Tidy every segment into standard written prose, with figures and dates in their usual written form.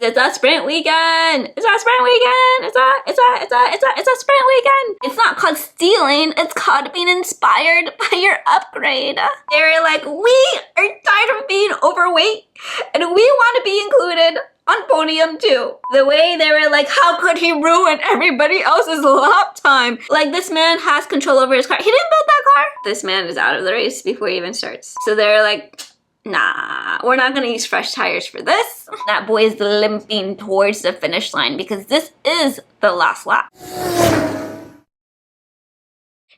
It's a sprint weekend. It's a sprint weekend. It's a sprint weekend. It's not called stealing. It's called being inspired by your upgrade. They're like, we are tired of being overweight and we want to be included on podium too. The way they were like, how could he ruin everybody else's lap time? Like, this man has control over his car. He didn't build that car. This man is out of the race before he even starts. So they're like, nah, we're not gonna use fresh tires for this. That boy is limping towards the finish line because this is the last lap.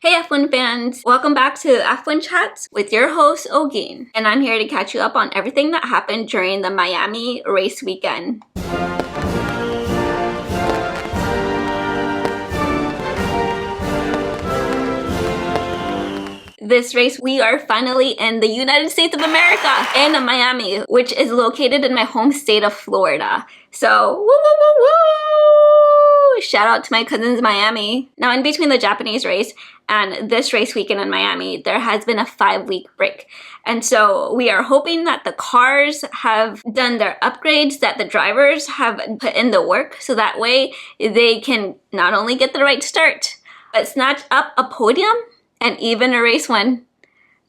Hey F1 fans, welcome back to F1 Chats with your host Ogin, and I'm here to catch you up on everything that happened during the Miami race weekend. This race, we are finally in the United States of America, in Miami, which is located in my home state of Florida. So, woo, woo, woo, woo! Shout out to my cousins in Miami. Now, in between the Japanese race and this race weekend in Miami, there has been a 5-week break. And so we are hoping that the cars have done their upgrades, that the drivers have put in the work, so that way they can not only get the right start, but snatch up a podium and even a race win.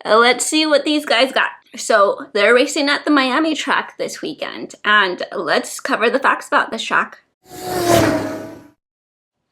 Let's see what these guys got. So they're racing at the Miami track this weekend, and let's cover the facts about this track.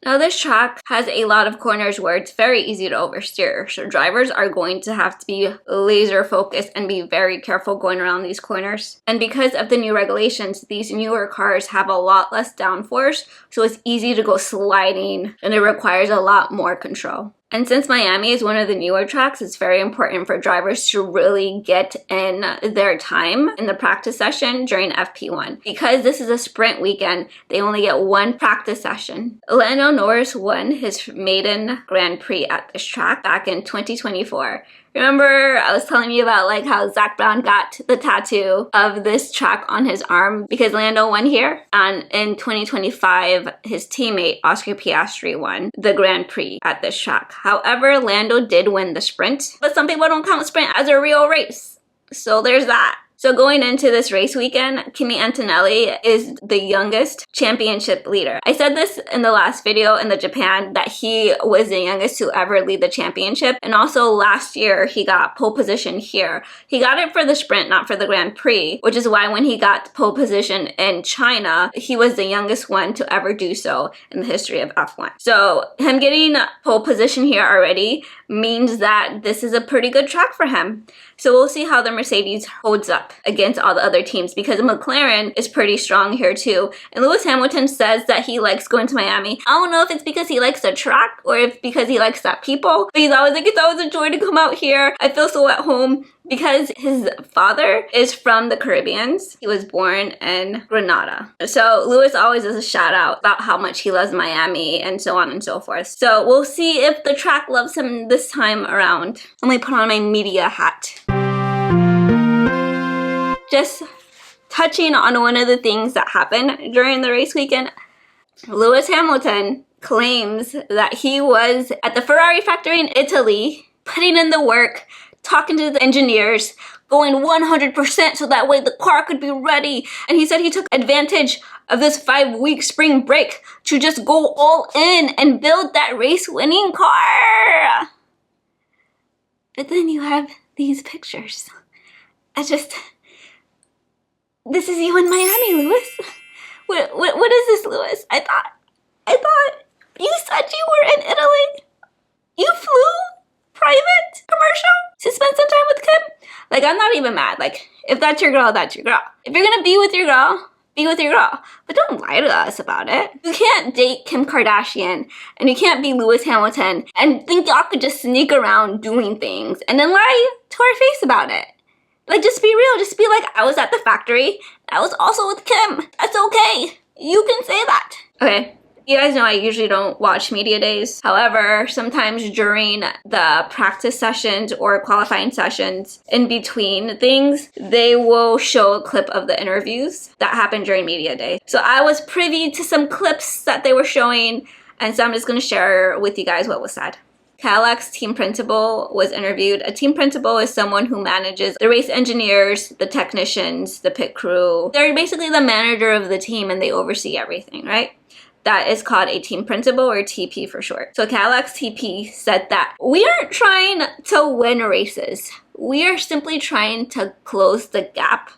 Now, this track has a lot of corners where it's very easy to oversteer, so drivers are going to have to be laser focused and be very careful going around these corners. And because of the new regulations, these newer cars have a lot less downforce, so it's easy to go sliding and it requires a lot more control. And since Miami is one of the newer tracks, it's very important for drivers to really get in their time in the practice session during FP1. Because this is a sprint weekend, they only get one practice session. Lando Norris won his maiden Grand Prix at this track back in 2024. Remember, I was telling you about like how Zach Brown got the tattoo of this track on his arm because Lando won here. And in 2025, his teammate Oscar Piastri won the Grand Prix at this track. However, Lando did win the sprint, but some people don't count sprint as a real race. So there's that. So going into this race weekend, Kimi Antonelli is the youngest championship leader. I said this in the last video in the Japan that he was the youngest to ever lead the championship. And also last year, he got pole position here. He got it for the sprint, not for the Grand Prix, which is why when he got pole position in China, he was the youngest one to ever do so in the history of F1. So him getting pole position here already means that this is a pretty good track for him. So we'll see how the Mercedes holds up against all the other teams because McLaren is pretty strong here too. And Lewis Hamilton says that he likes going to Miami. I don't know if it's because he likes the track or if because he likes that people. But he's always like, it's always a joy to come out here. I feel so at home because his father is from the Caribbean. He was born in Grenada. So Lewis always does a shout out about how much he loves Miami and so on and so forth. So we'll see if the track loves him this time around. Let me put on my media hat. Just touching on one of the things that happened during the race weekend, Lewis Hamilton claims that he was at the Ferrari factory in Italy, putting in the work, talking to the engineers, going 100% so that way the car could be ready. And he said he took advantage of this 5-week spring break to just go all in and build that race-winning car. But then you have these pictures. This is you in Miami, Lewis. What is this, Lewis? I thought you said you were in Italy. You flew private commercial to spend some time with Kim. Like, I'm not even mad. Like, if that's your girl, that's your girl. If you're gonna be with your girl, be with your girl. But don't lie to us about it. You can't date Kim Kardashian and you can't be Lewis Hamilton and think y'all could just sneak around doing things and then lie to our face about it. Like, just be real. Just be like, I was at the factory. I was also with Kim. That's okay. You can say that. Okay. You guys know I usually don't watch media days. However, sometimes during the practice sessions or qualifying sessions in between things, they will show a clip of the interviews that happened during media day. So I was privy to some clips that they were showing, and so I'm just going to share with you guys what was said. Cadillac's team principal was interviewed. A team principal is someone who manages the race engineers, the technicians, the pit crew. They're basically the manager of the team and they oversee everything, right? That is called a team principal, or TP for short. So Cadillac's TP said that we aren't trying to win races. We are simply trying to close the gap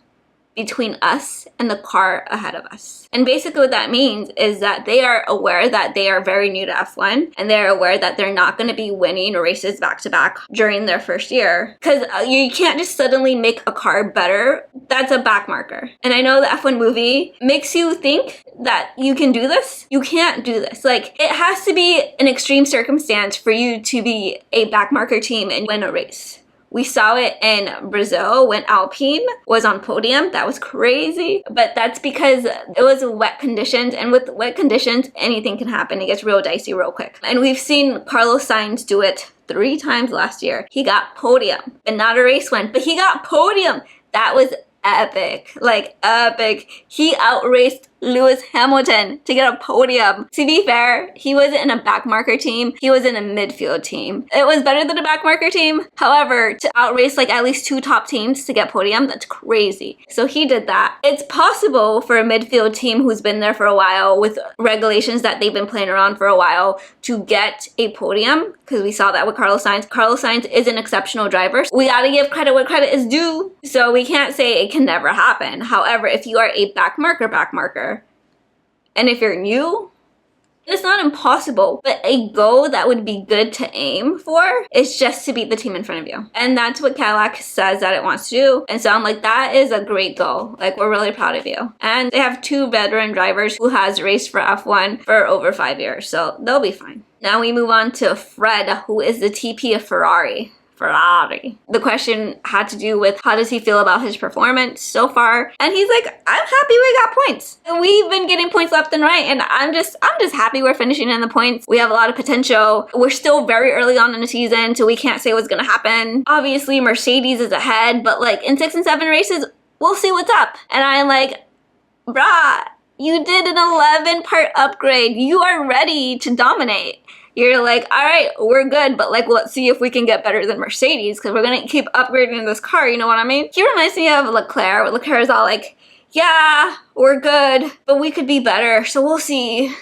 between us and the car ahead of us. And basically what that means is that they are aware that they are very new to F1 and they're aware that they're not going to be winning races back to back during their first year. Because you can't just suddenly make a car better. That's a back marker. And I know the F1 movie makes you think that you can do this. You can't do this. Like, it has to be an extreme circumstance for you to be a back marker team and win a race. We saw it in Brazil when Alpine was on podium. That was crazy. But that's because it was wet conditions. And with wet conditions, anything can happen. It gets real dicey real quick. And we've seen Carlos Sainz do it 3 times last year. He got podium, and not a race win, but he got podium. That was epic. Like, epic. He outraced Lewis Hamilton to get a podium. To be fair, he wasn't in a back marker team. He was in a midfield team. It was better than a back marker team. However, to outrace like at least 2 top teams to get podium, that's crazy. So he did that. It's possible for a midfield team who's been there for a while with regulations that they've been playing around for a while to get a podium, because we saw that with Carlos Sainz. Carlos Sainz is an exceptional driver. We gotta give credit where credit is due. So we can't say it can never happen. However, if you are a back marker, and if you're new, it's not impossible, but a goal that would be good to aim for is just to beat the team in front of you. And that's what Cadillac says that it wants to do. And so I'm like, that is a great goal. Like, we're really proud of you. And they have 2 veteran drivers who has raced for F1 for over 5 years, so they'll be fine. Now we move on to Fred, who is the TP of Ferrari. The question had to do with how does he feel about his performance so far, and he's like, I'm happy we got points. We've been getting points left and right, and I'm just happy we're finishing in the points. We have a lot of potential. We're still very early on in the season, so we can't say what's gonna happen. Obviously Mercedes is ahead, but like in 6 and 7 races, we'll see what's up. And I'm like, brah, you did an 11-part upgrade. You are ready to dominate. You're like, all right, we're good, but like, let's see if we can get better than Mercedes, because we're gonna keep upgrading this car, you know what I mean? He reminds me of Leclerc. Leclerc is all like, yeah, we're good, but we could be better, so we'll see.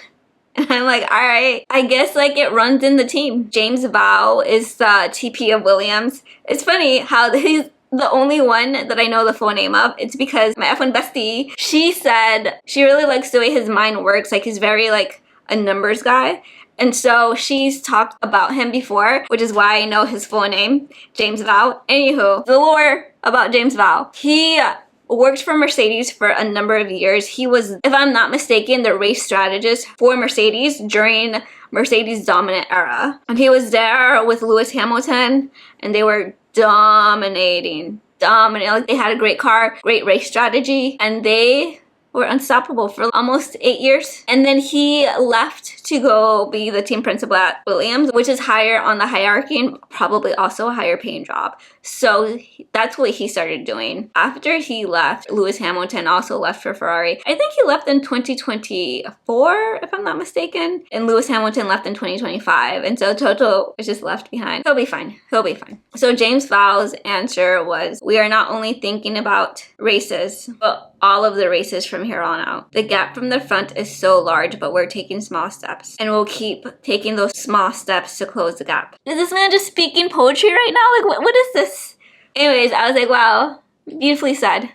And I'm like, all right, I guess like it runs in the team. James Vowell is the TP of Williams. It's funny how he's the only one that I know the full name of. It's because my F1 bestie, she said she really likes the way his mind works. Like, he's very like a numbers guy. And so she's talked about him before, which is why I know his full name, James Vowell. Anywho, the lore about James Vowell. He worked for Mercedes for a number of years. He was, if I'm not mistaken, the race strategist for Mercedes during Mercedes' dominant era. And he was there with Lewis Hamilton, and they were dominating. Like, they had a great car, great race strategy, and they were unstoppable for almost 8 years. And then he left to go be the team principal at Williams, which is higher on the hierarchy and probably also a higher paying job. So that's what he started doing. After he left, Lewis Hamilton also left for Ferrari. I think he left in 2024, if I'm not mistaken. And Lewis Hamilton left in 2025. And so Toto was just left behind. He'll be fine. He'll be fine. So James Vowell's answer was, we are not only thinking about races, but all of the races from here on out. The gap from the front is so large, but we're taking small steps. And we'll keep taking those small steps to close the gap. Is this man just speaking poetry right now? Like, what is this? Anyways, I was like, wow, beautifully said.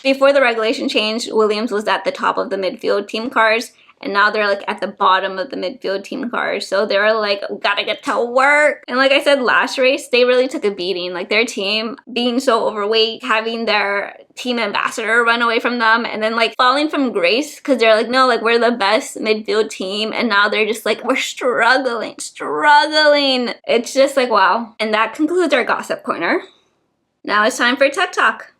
Before the regulation changed, Williams was at the top of the midfield team cars. And now they're like at the bottom of the midfield team cars. So they're like, gotta get to work. And like I said, last race, they really took a beating. Like, their team being so overweight, having their team ambassador run away from them, and then like falling from grace because they're like, no, like, we're the best midfield team. And now they're just like, we're struggling. It's just like, wow. And that concludes our gossip corner. Now it's time for Tech Talk.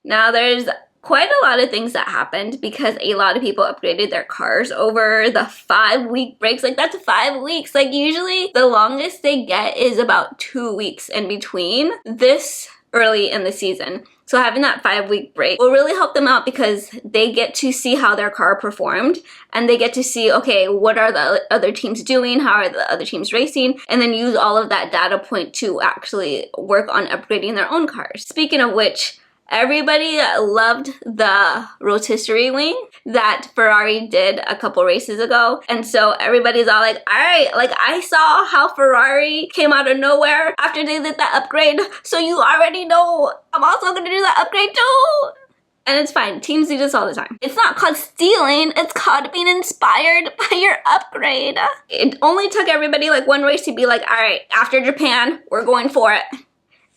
Now there's quite a lot of things that happened because a lot of people upgraded their cars over the 5-week breaks. Like, that's 5 weeks. Like, usually the longest they get is about 2 weeks in between. This early in the season. So having that 5-week break will really help them out because they get to see how their car performed and they get to see, okay, what are the other teams doing? How are the other teams racing? And then use all of that data point to actually work on upgrading their own cars. Speaking of which, everybody loved the rotisserie wing that Ferrari did a couple races ago. And so everybody's all like, all right, like I saw how Ferrari came out of nowhere after they did that upgrade. So you already know I'm also gonna do that upgrade too. And it's fine. Teams do this all the time. It's not called stealing. It's called being inspired by your upgrade. It only took everybody like one race to be like, all right, after Japan, we're going for it.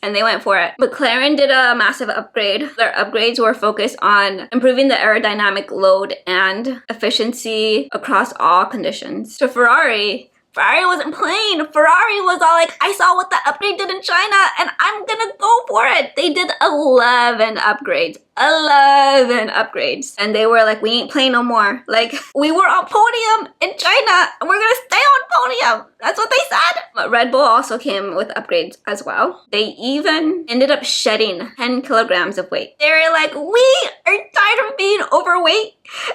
And they went for it. McLaren did a massive upgrade. Their upgrades were focused on improving the aerodynamic load and efficiency across all conditions. So Ferrari wasn't playing. Ferrari was all like, I saw what the upgrade did in China and I'm gonna go for it. They did 11 upgrades. 11 upgrades. And they were like, we ain't playing no more. Like, we were on podium in China and we're gonna stay on podium. That's what they said. But Red Bull also came with upgrades as well. They even ended up shedding 10 kilograms of weight. They were like, we are tired of being overweight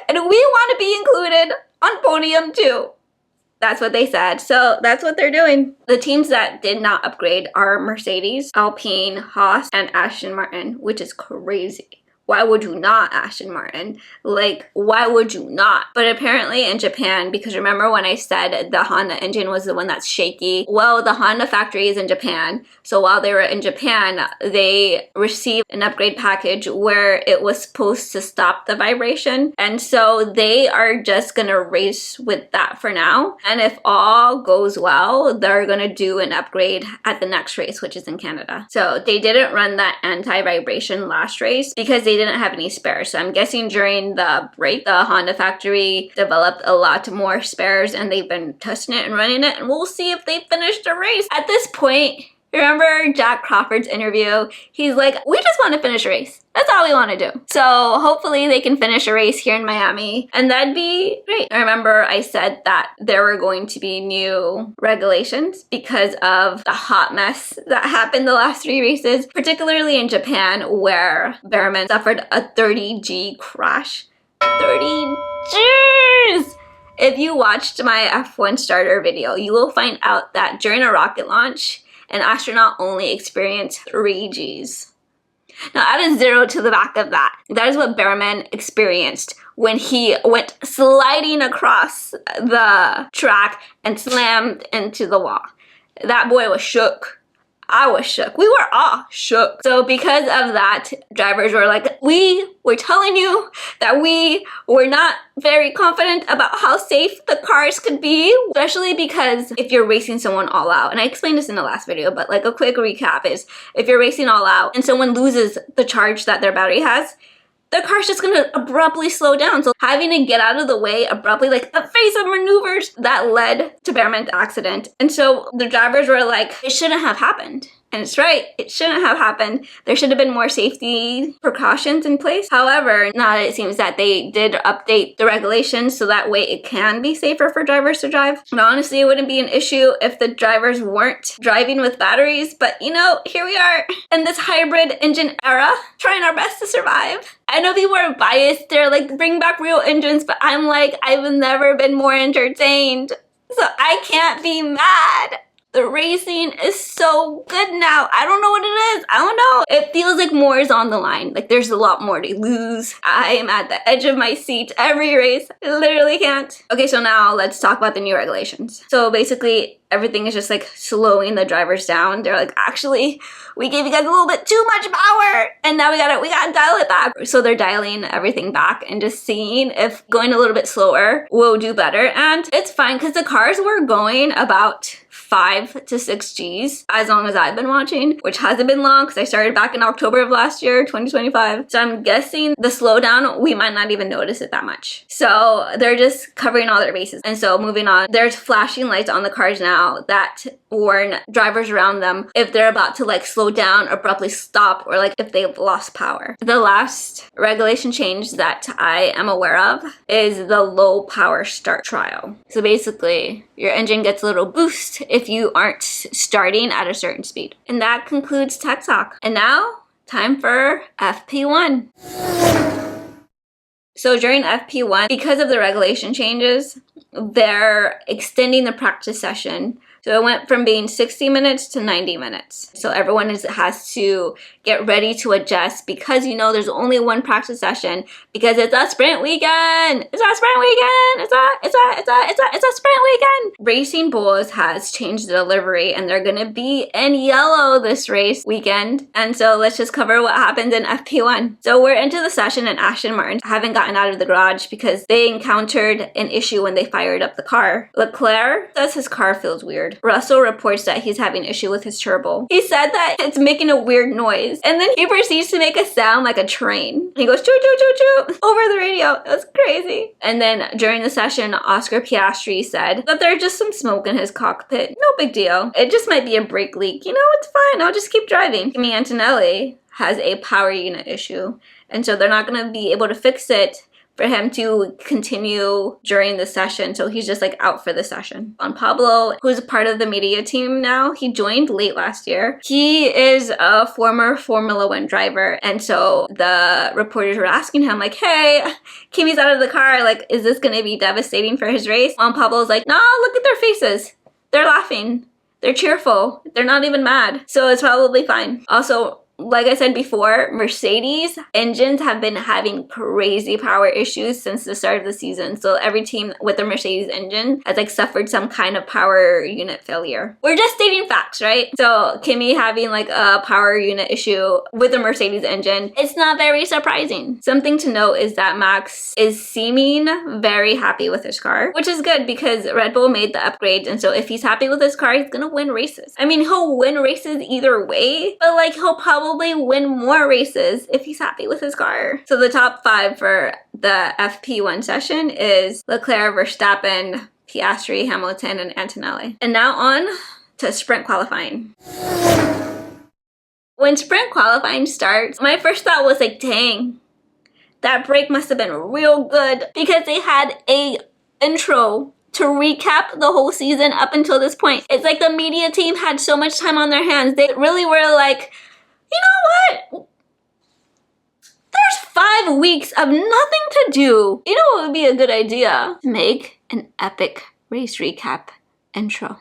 and we want to be included on podium too. That's what they said. So that's what they're doing. The teams that did not upgrade are Mercedes, Alpine, Haas, and Aston Martin, which is crazy. Why would you not, Aston Martin? Like, why would you not? But apparently in Japan, because remember when I said the Honda engine was the one that's shaky? Well, the Honda factory is in Japan. So while they were in Japan, they received an upgrade package where it was supposed to stop the vibration. And so they are just gonna race with that for now. And if all goes well, they're gonna do an upgrade at the next race, which is in Canada. So they didn't run that anti-vibration last race because they didn't have any spares. So I'm guessing during the break, the Honda factory developed a lot more spares and they've been testing it and running it, and we'll see if they finish the race. At this point, remember Jack Crawford's interview? He's like, we just want to finish a race. That's all we want to do. So hopefully they can finish a race here in Miami and that'd be great. I remember I said that there were going to be new regulations because of the hot mess that happened the last 3 races, particularly in Japan where Behrman suffered a 30G crash. 30 Gs! If you watched my F1 starter video, you will find out that during a rocket launch, an astronaut only experienced 3 Gs. Now add a 0 to the back of that. That is what Behrman experienced when he went sliding across the track and slammed into the wall. That boy was shook. I was shook. We were all shook. So because of that, drivers were like, we were telling you that we were not very confident about how safe the cars could be, especially because if you're racing someone all out, and I explained this in the last video, but like a quick recap is if you're racing all out and someone loses the charge that their battery has, the car's just gonna abruptly slow down. So having to get out of the way abruptly, like a phase of maneuvers, that led to Behrman's accident. And so the drivers were like, it shouldn't have happened. And it's right, it shouldn't have happened. There should have been more safety precautions in place. However, now it seems that they did update the regulations so that way it can be safer for drivers to drive. And honestly, it wouldn't be an issue if the drivers weren't driving with batteries, but you know, here we are in this hybrid engine era, trying our best to survive. I know people are biased, they're like, bring back real engines, but I'm like, I've never been more entertained. So I can't be mad. The racing is so good now. I don't know what it is. I don't know. It feels like more is on the line. Like there's a lot more to lose. I am at the edge of my seat every race. I literally can't. Okay, so now let's talk about the new regulations. So basically, everything is just like slowing the drivers down. They're like, actually, we gave you guys a little bit too much power and now we gotta dial it back. So they're dialing everything back and just seeing if going a little bit slower will do better. And it's fine because the cars were going about 5 to 6 Gs as long as I've been watching, which hasn't been long because I started back in October of last year, 2025. So I'm guessing the slowdown, we might not even notice it that much. So they're just covering all their bases. And so moving on, there's flashing lights on the cars now now that warn drivers around them if they're about to like slow down, abruptly stop, or like if they've lost power. The last regulation change that I am aware of is the low power start trial. So basically, your engine gets a little boost if you aren't starting at a certain speed. And that concludes Tech Talk. And now, time for FP1. So during FP1, because of the regulation changes, they're extending the practice session. So it went from being 60 minutes to 90 minutes. So everyone has to get ready to adjust because there's only one practice session because it's a sprint weekend. It's a sprint weekend. It's a sprint weekend. Racing Bulls has changed the livery and they're gonna be in yellow this race weekend. And so let's just cover what happens in FP1. So we're into the session and Aston Martin haven't gotten out of the garage because they encountered an issue when they fired up the car. Leclerc says his car feels weird. Russell reports that he's having issue with his turbo. He said that it's making a weird noise. And then he proceeds to make a sound like a train. He goes, choo, choo, choo, choo, over the radio. It was crazy. And then during the session, Oscar Piastri said that there's just some smoke in his cockpit. No big deal. It just might be a brake leak. It's fine. I'll just keep driving. Kimi Antonelli has a power unit issue. And so they're not going to be able to fix it for him to continue during the session. So he's just like out for the session. Juan Pablo, who's a part of the media team now, he joined late last year. He is a former Formula One driver. And so the reporters were asking him like, hey, Kimi's out of the car. Like, is this going to be devastating for his race? Juan Pablo's like, no, look at their faces. They're laughing. They're cheerful. They're not even mad. So it's probably fine. Also, like I said before, Mercedes engines have been having crazy power issues since the start of the season. So every team with a Mercedes engine has like suffered some kind of power unit failure. We're just stating facts, right? So Kimi having like a power unit issue with a Mercedes engine, it's not very surprising. Something to note is that Max is seeming very happy with his car, which is good because Red Bull made the upgrades. And so if he's happy with his car, he's gonna win races. I mean, he'll win races either way, but like he'll probably win more races if he's happy with his car. So the top 5 for the FP1 session is Leclerc, Verstappen, Piastri, Hamilton, and Antonelli. And now on to sprint qualifying. When sprint qualifying starts, my first thought was like, dang, that break must have been real good because they had a intro to recap the whole season up until this point. It's like the media team had so much time on their hands. They really were like, you know what? There's 5 weeks of nothing to do. You know what would be a good idea? Make an epic race recap intro.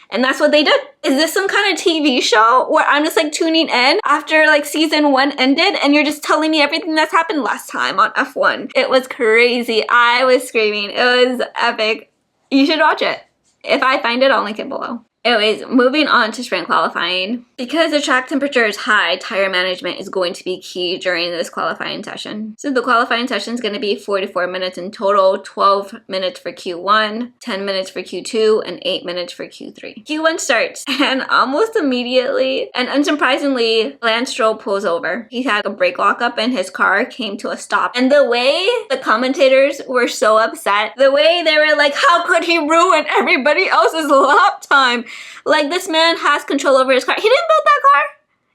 And that's what they did. Is this some kind of TV show where I'm just like tuning in after like season 1 ended and you're just telling me everything that's happened last time on F1? It was crazy. I was screaming. It was epic. You should watch it. If I find it, I'll link it below. Anyways, moving on to sprint qualifying. Because the track temperature is high, tire management is going to be key during this qualifying session. So the qualifying session is going to be 44 minutes in total, 12 minutes for Q1, 10 minutes for Q2, and 8 minutes for Q3. Q1 starts, and almost immediately, and unsurprisingly, Lance Stroll pulls over. He had a brake lockup and his car came to a stop. And the way the commentators were so upset, the way they were like, how could he ruin everybody else's lap time? Like, this man has control over his car. He didn't build that car.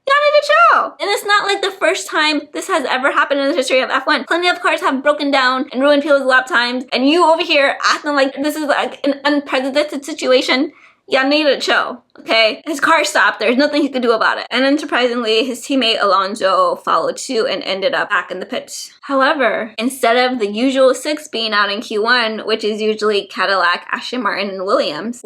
Y'all need to chill. And it's not like the first time this has ever happened in the history of F1. Plenty of cars have broken down and ruined people's lap times. And you over here acting like this is like an unprecedented situation. Y'all need to chill, okay? His car stopped. There's nothing he could do about it. And unsurprisingly, his teammate Alonso followed suit and ended up back in the pits. However, instead of the usual 6 being out in Q1, which is usually Cadillac, Aston Martin, and Williams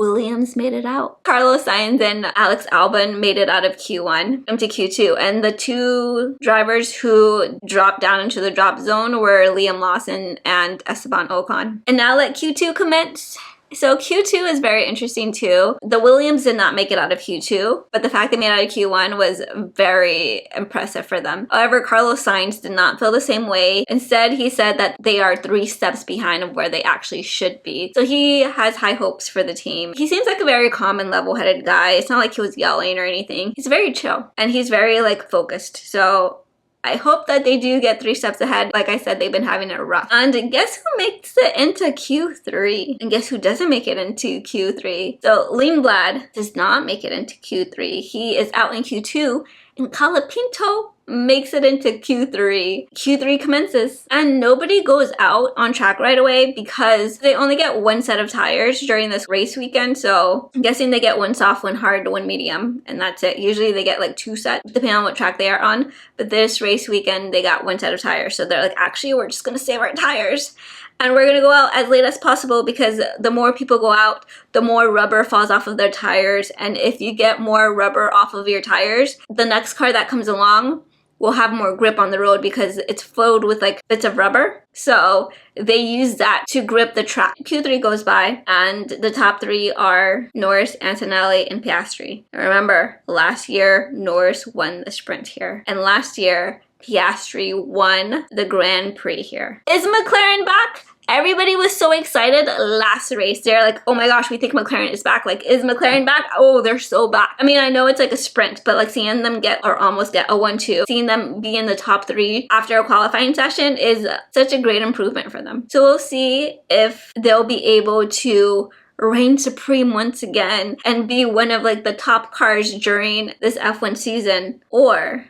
made it out. Carlos Sainz and Alex Albon made it out of Q1 into Q2. And the 2 drivers who dropped down into the drop zone were Liam Lawson and Esteban Ocon. And now let Q2 commence. So Q2 is very interesting too. The Williams did not make it out of Q2, but the fact they made it out of Q1 was very impressive for them. However, Carlos Sainz did not feel the same way. Instead, he said that they are 3 steps behind of where they actually should be. So he has high hopes for the team. He seems like a very calm and level-headed guy. It's not like he was yelling or anything. He's very chill and he's very like focused. So I hope that they do get 3 steps ahead. Like I said, they've been having it rough. And guess who makes it into Q3? And guess who doesn't make it into Q3? So Lindblad does not make it into Q3. He is out in Q2, and Colapinto makes it into Q3. Q3 commences, and nobody goes out on track right away because they only get 1 set of tires during this race weekend. So I'm guessing they get 1 soft, 1 hard, 1 medium, and that's it. Usually they get like 2 sets depending on what track they are on, but this race weekend they got 1 set of tires. So they're like, actually, we're just gonna save our tires and we're gonna go out as late as possible, because the more people go out, the more rubber falls off of their tires. And if you get more rubber off of your tires, the next car that comes along will have more grip on the road because it's filled with like bits of rubber. So they use that to grip the track. Q3 goes by, and the top 3 are Norris, Antonelli, and Piastri. Remember, last year Norris won the sprint here, and last year Piastri won the Grand Prix here. Is McLaren back? Everybody was so excited last race. They're like, oh my gosh, we think McLaren is back. Like, is McLaren back? Oh, they're so back. I mean, I know it's like a sprint, but like seeing them get or almost get a 1-2, seeing them be in the top 3 after a qualifying session is such a great improvement for them. So we'll see if they'll be able to reign supreme once again and be one of like the top cars during this F1 season, or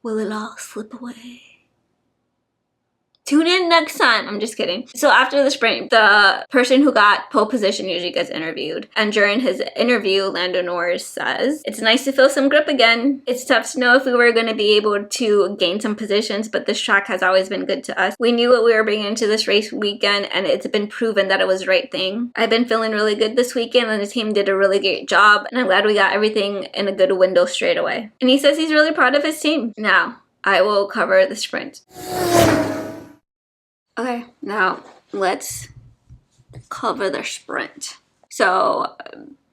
will it all slip away? Tune in next time. I'm just kidding. So after the sprint, the person who got pole position usually gets interviewed. And during his interview, Lando Norris says, it's nice to feel some grip again. It's tough to know if we were going to be able to gain some positions, but this track has always been good to us. We knew what we were bringing into this race weekend, and it's been proven that it was the right thing. I've been feeling really good this weekend, and the team did a really great job. And I'm glad we got everything in a good window straight away. And he says he's really proud of his team. Now, I will cover the sprint. Okay, now let's cover the sprint. So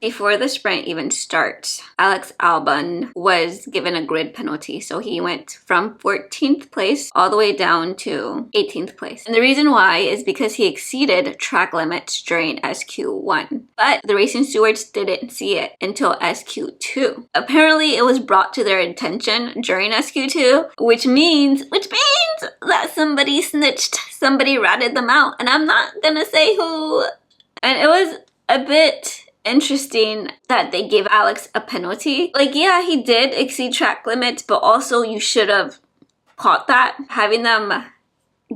before the sprint even starts, Alex Albon was given a grid penalty. So he went from 14th place all the way down to 18th place. And the reason why is because he exceeded track limits during SQ1. But the racing stewards didn't see it until SQ2. Apparently it was brought to their attention during SQ2, which means that somebody snitched, somebody ratted them out. And I'm not gonna say who. And it was a bit interesting that they gave Alex a penalty. Like, yeah, he did exceed track limits, but also you should have caught that. Having them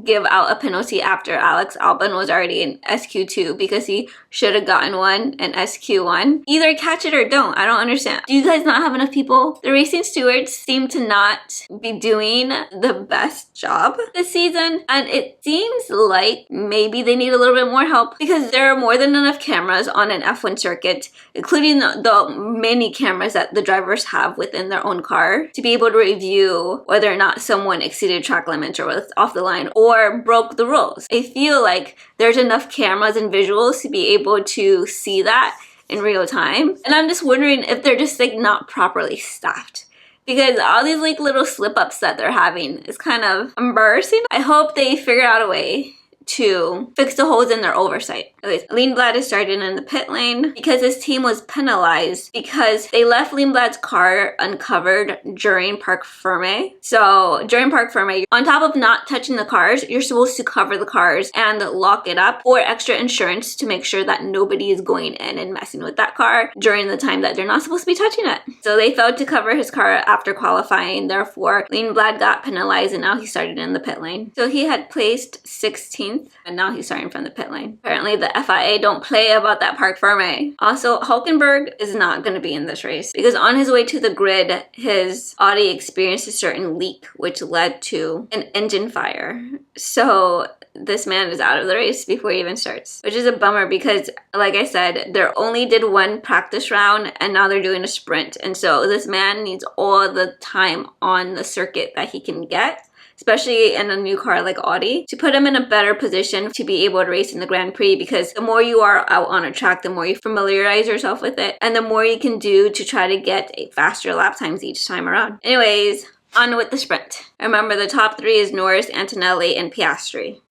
give out a penalty after Alex Albon was already in SQ2 because he should have gotten one in SQ1. Either catch it or don't. I don't understand. Do you guys not have enough people? The racing stewards seem to not be doing the best job this season, and it seems like maybe they need a little bit more help because there are more than enough cameras on an F1 circuit, including the many cameras that the drivers have within their own car, to be able to review whether or not someone exceeded track limits or was off the line or broke the rules. I feel like there's enough cameras and visuals to be able to see that in real time. And I'm just wondering if they're just like not properly staffed, because all these like little slip-ups that they're having is kind of embarrassing. I hope they figure out a way to fix the holes in their oversight. Anyways, Lindblad is starting in the pit lane because his team was penalized because they left Lindblad's car uncovered during Parc Ferme. So during Parc Ferme, on top of not touching the cars, you're supposed to cover the cars and lock it up for extra insurance to make sure that nobody is going in and messing with that car during the time that they're not supposed to be touching it. So they failed to cover his car after qualifying. Therefore, Lindblad got penalized and now he started in the pit lane. So he had placed 16th. And now he's starting from the pit lane. Apparently the FIA don't play about that Parc Ferme. Also, Hulkenberg is not going to be in this race because on his way to the grid, his Audi experienced a certain leak, which led to an engine fire. So this man is out of the race before he even starts, which is a bummer because, like I said, they only did one practice round and now they're doing a sprint. And so this man needs all the time on the circuit that he can get, especially in a new car like Audi, to put him in a better position to be able to race in the Grand Prix, because the more you are out on a track, the more you familiarize yourself with it, and the more you can do to try to get a faster lap times each time around. Anyways, on with the sprint. Remember, the top 3 is Norris, Antonelli, and Piastri.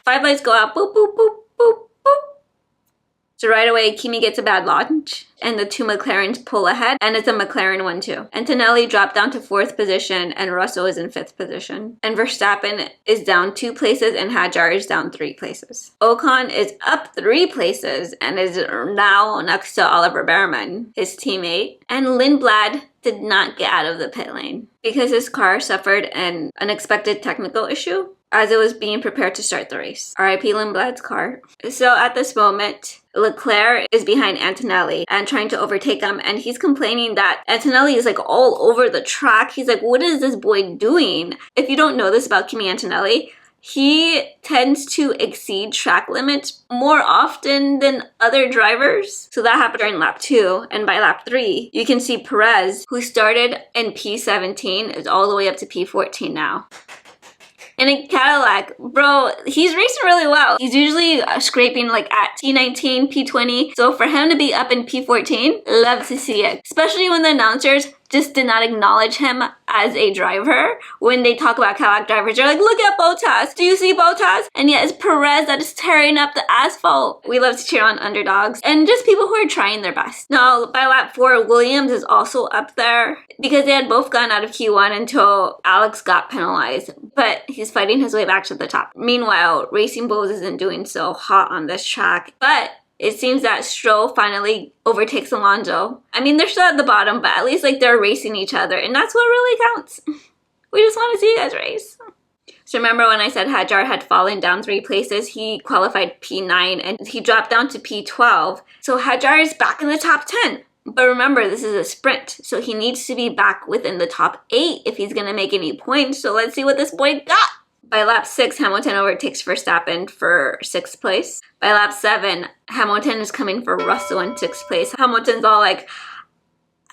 5 lights go out, boop, boop, boop, boop, boop. So right away, Kimi gets a bad launch, and the two McLarens pull ahead, and it's a McLaren 1-2. Antonelli dropped down to 4th position, and Russell is in 5th position. And Verstappen is down 2 places, and Hadjar is down 3 places. Ocon is up 3 places, and is now next to Oliver Behrman, his teammate. And Lindblad did not get out of the pit lane because his car suffered an unexpected technical issue as it was being prepared to start the race. RIP Lindblad's car. So at this moment, Leclerc is behind Antonelli and trying to overtake him, and he's complaining that Antonelli is like all over the track. He's like, what is this boy doing? If you don't know this about Kimi Antonelli, he tends to exceed track limits more often than other drivers. So that happened during lap 2. And by lap 3, you can see Perez, who started in P17, is all the way up to P14 now. In a Cadillac, bro, he's racing really well. He's usually scraping like at P19, P20. So for him to be up in P14, love to see it. Especially when the announcers just did not acknowledge him as a driver. When they talk about Cadillac drivers, they're like, look at Bottas. Do you see Bottas? And yet it's Perez that is tearing up the asphalt. We love to cheer on underdogs and just people who are trying their best. Now, by lap 4, Williams is also up there because they had both gone out of Q1 until Alex got penalized. But he's fighting his way back to the top. Meanwhile, Racing Bulls isn't doing so hot on this track. But it seems that Stroll finally overtakes Alonso. I mean, they're still at the bottom, but at least like they're racing each other, and that's what really counts. We just want to see you guys race. So remember when I said Hadjar had fallen down 3 places? He qualified P9 and he dropped down to P12. So Hadjar is back in the top 10. But remember, this is a sprint, so he needs to be back within the top 8 if he's going to make any points. So let's see what this boy got. By lap 6, Hamilton overtakes Verstappen for 6th place. By lap 7, Hamilton is coming for Russell in 6th place. Hamilton's all like,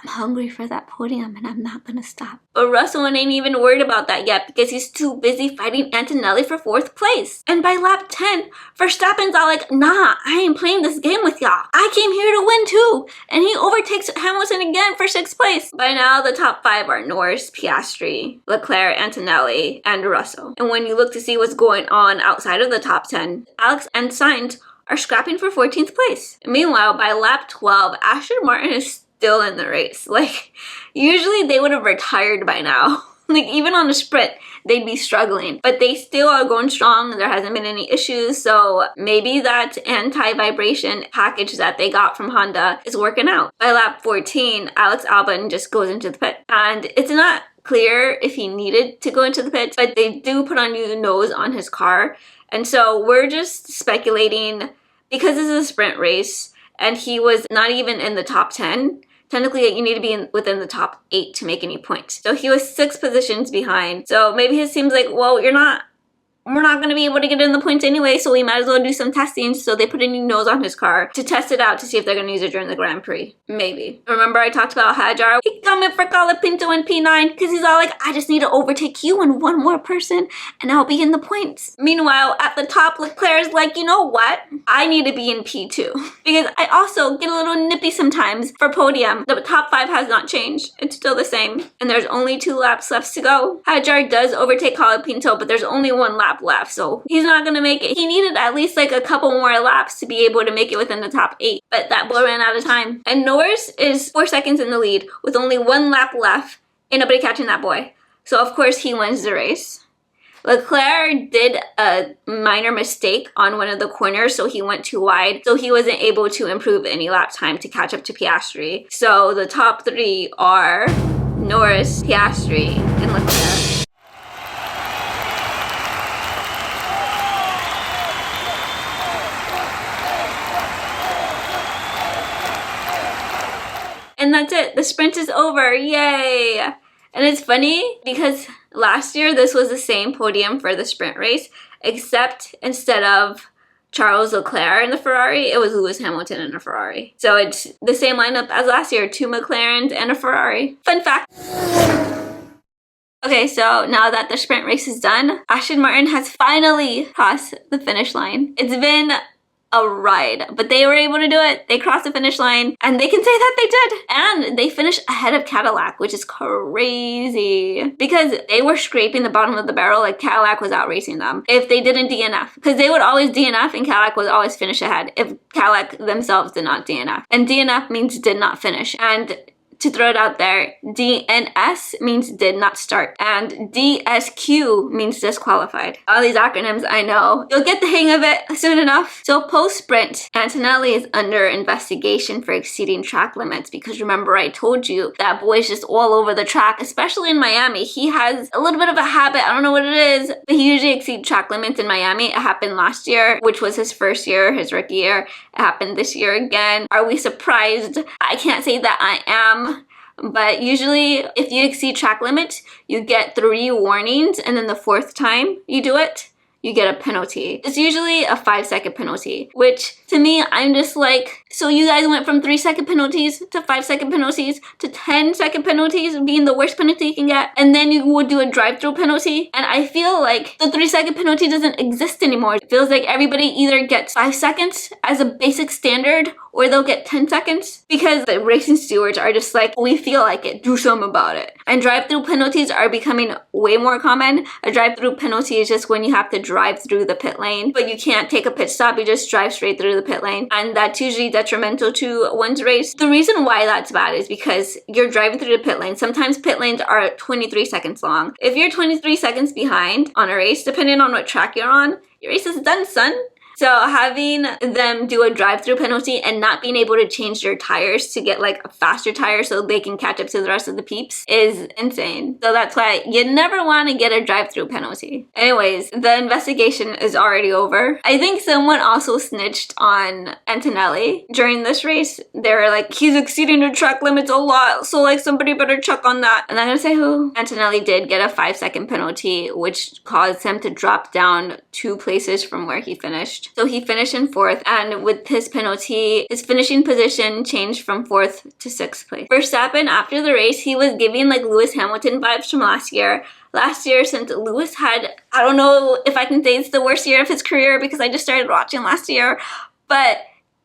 I'm hungry for that podium and I'm not gonna stop. But Russell ain't even worried about that yet because he's too busy fighting Antonelli for 4th place. And by lap 10, Verstappen's all like, nah, I ain't playing this game with y'all. I came here to win too. And he overtakes Hamilton again for 6th place. By now, the top 5 are Norris, Piastri, Leclerc, Antonelli, and Russell. And when you look to see what's going on outside of the top 10, Alex and Sainz are scrapping for 14th place. Meanwhile, by lap 12, Aston Martin is still in the race. Like, usually they would have retired by now. Like, even on a sprint, they'd be struggling. But they still are going strong. There hasn't been any issues. So maybe that anti-vibration package that they got from Honda is working out. By lap 14, Alex Albon just goes into the pit. And it's not clear if he needed to go into the pit, but they do put a new nose on his car. And so we're just speculating, because this is a sprint race and he was not even in the top 10, technically, you need to be within the top 8 to make any points. So he was 6 positions behind. So maybe it seems like, well, we're not going to be able to get in the points anyway, so we might as well do some testing. So they put a new nose on his car to test it out to see if they're going to use it during the Grand Prix. Maybe. Remember I talked about Hadjar? He coming for Colapinto in P9 because he's all like, I just need to overtake you and one more person and I'll be in the points. Meanwhile, at the top, Leclerc is like, you know what? I need to be in P2 because I also get a little nippy sometimes for podium. The top 5 has not changed. It's still the same. And there's only 2 laps left to go. Hadjar does overtake Colapinto, but there's only 1 lap left, so he's not gonna make it. He needed at least like a couple more laps to be able to make it within the top 8, but that boy ran out of time. And Norris is 4 seconds in the lead with only 1 lap left. Ain't nobody catching that boy. So of course he wins the race. Leclerc did a minor mistake on one of the corners, so he went too wide, so he wasn't able to improve any lap time to catch up to Piastri. So the top 3 are Norris, Piastri, and Leclerc. And that's it. The sprint is over. Yay! And it's funny because last year this was the same podium for the sprint race, except instead of Charles Leclerc in the Ferrari, it was Lewis Hamilton in a Ferrari. So it's the same lineup as last year, 2 McLarens and a Ferrari. Fun fact. Okay, so now that the sprint race is done, Aston Martin has finally crossed the finish line. It's been a ride, but they were able to do it. They crossed the finish line, and they can say that they did. And they finished ahead of Cadillac, which is crazy because they were scraping the bottom of the barrel. Like Cadillac was out racing them if they didn't DNF, because they would always DNF and Cadillac would always finish ahead if Cadillac themselves did not DNF. And DNF means did not finish. And to throw it out there, DNS means did not start, and DSQ means disqualified. All these acronyms, I know. You'll get the hang of it soon enough. So post-sprint, Antonelli is under investigation for exceeding track limits, because remember I told you that boy's just all over the track, especially in Miami. He has a little bit of a habit, I don't know what it is, but he usually exceeds track limits in Miami. It happened last year, which was his first year, his rookie year. It happened this year again. Are we surprised? I can't say that I am. But usually if you exceed track limits, you get 3 warnings, and then the 4th time you do it, you get a penalty. It's usually a 5-second penalty, which to me, I'm just like, so you guys went from 3-second penalties to 5-second penalties to 10-second penalties being the worst penalty you can get, and then you would do a drive-through penalty. And I feel like the 3-second penalty doesn't exist anymore. It feels like everybody either gets 5 seconds as a basic standard, or they'll get 10 seconds, because the racing stewards are just like, we feel like it, do something about it. And drive-through penalties are becoming way more common. A drive-through penalty is just when you have to drive through the pit lane, but you can't take a pit stop, you just drive straight through the pit lane, and that's usually detrimental to one's race. The reason why that's bad is because you're driving through the pit lane. Sometimes pit lanes are 23 seconds long. If you're 23 seconds behind on a race, depending on what track you're on, your race is done, son. So having them do a drive-through penalty and not being able to change their tires to get like a faster tire so they can catch up to the rest of the peeps is insane. So that's why you never want to get a drive-through penalty. Anyways, the investigation is already over. I think someone also snitched on Antonelli during this race. They were like, he's exceeding the track limits a lot, so like somebody better check on that. And I'm gonna say who. Antonelli did get a 5-second penalty, which caused him to drop down 2 places from where he finished. So he finished in 4th, and with his penalty, his finishing position changed from 4th to 6th place. Verstappen, after the race, he was giving like Lewis Hamilton vibes from last year. Last year, since Lewis had, I don't know if I can say it's the worst year of his career because I just started watching last year, but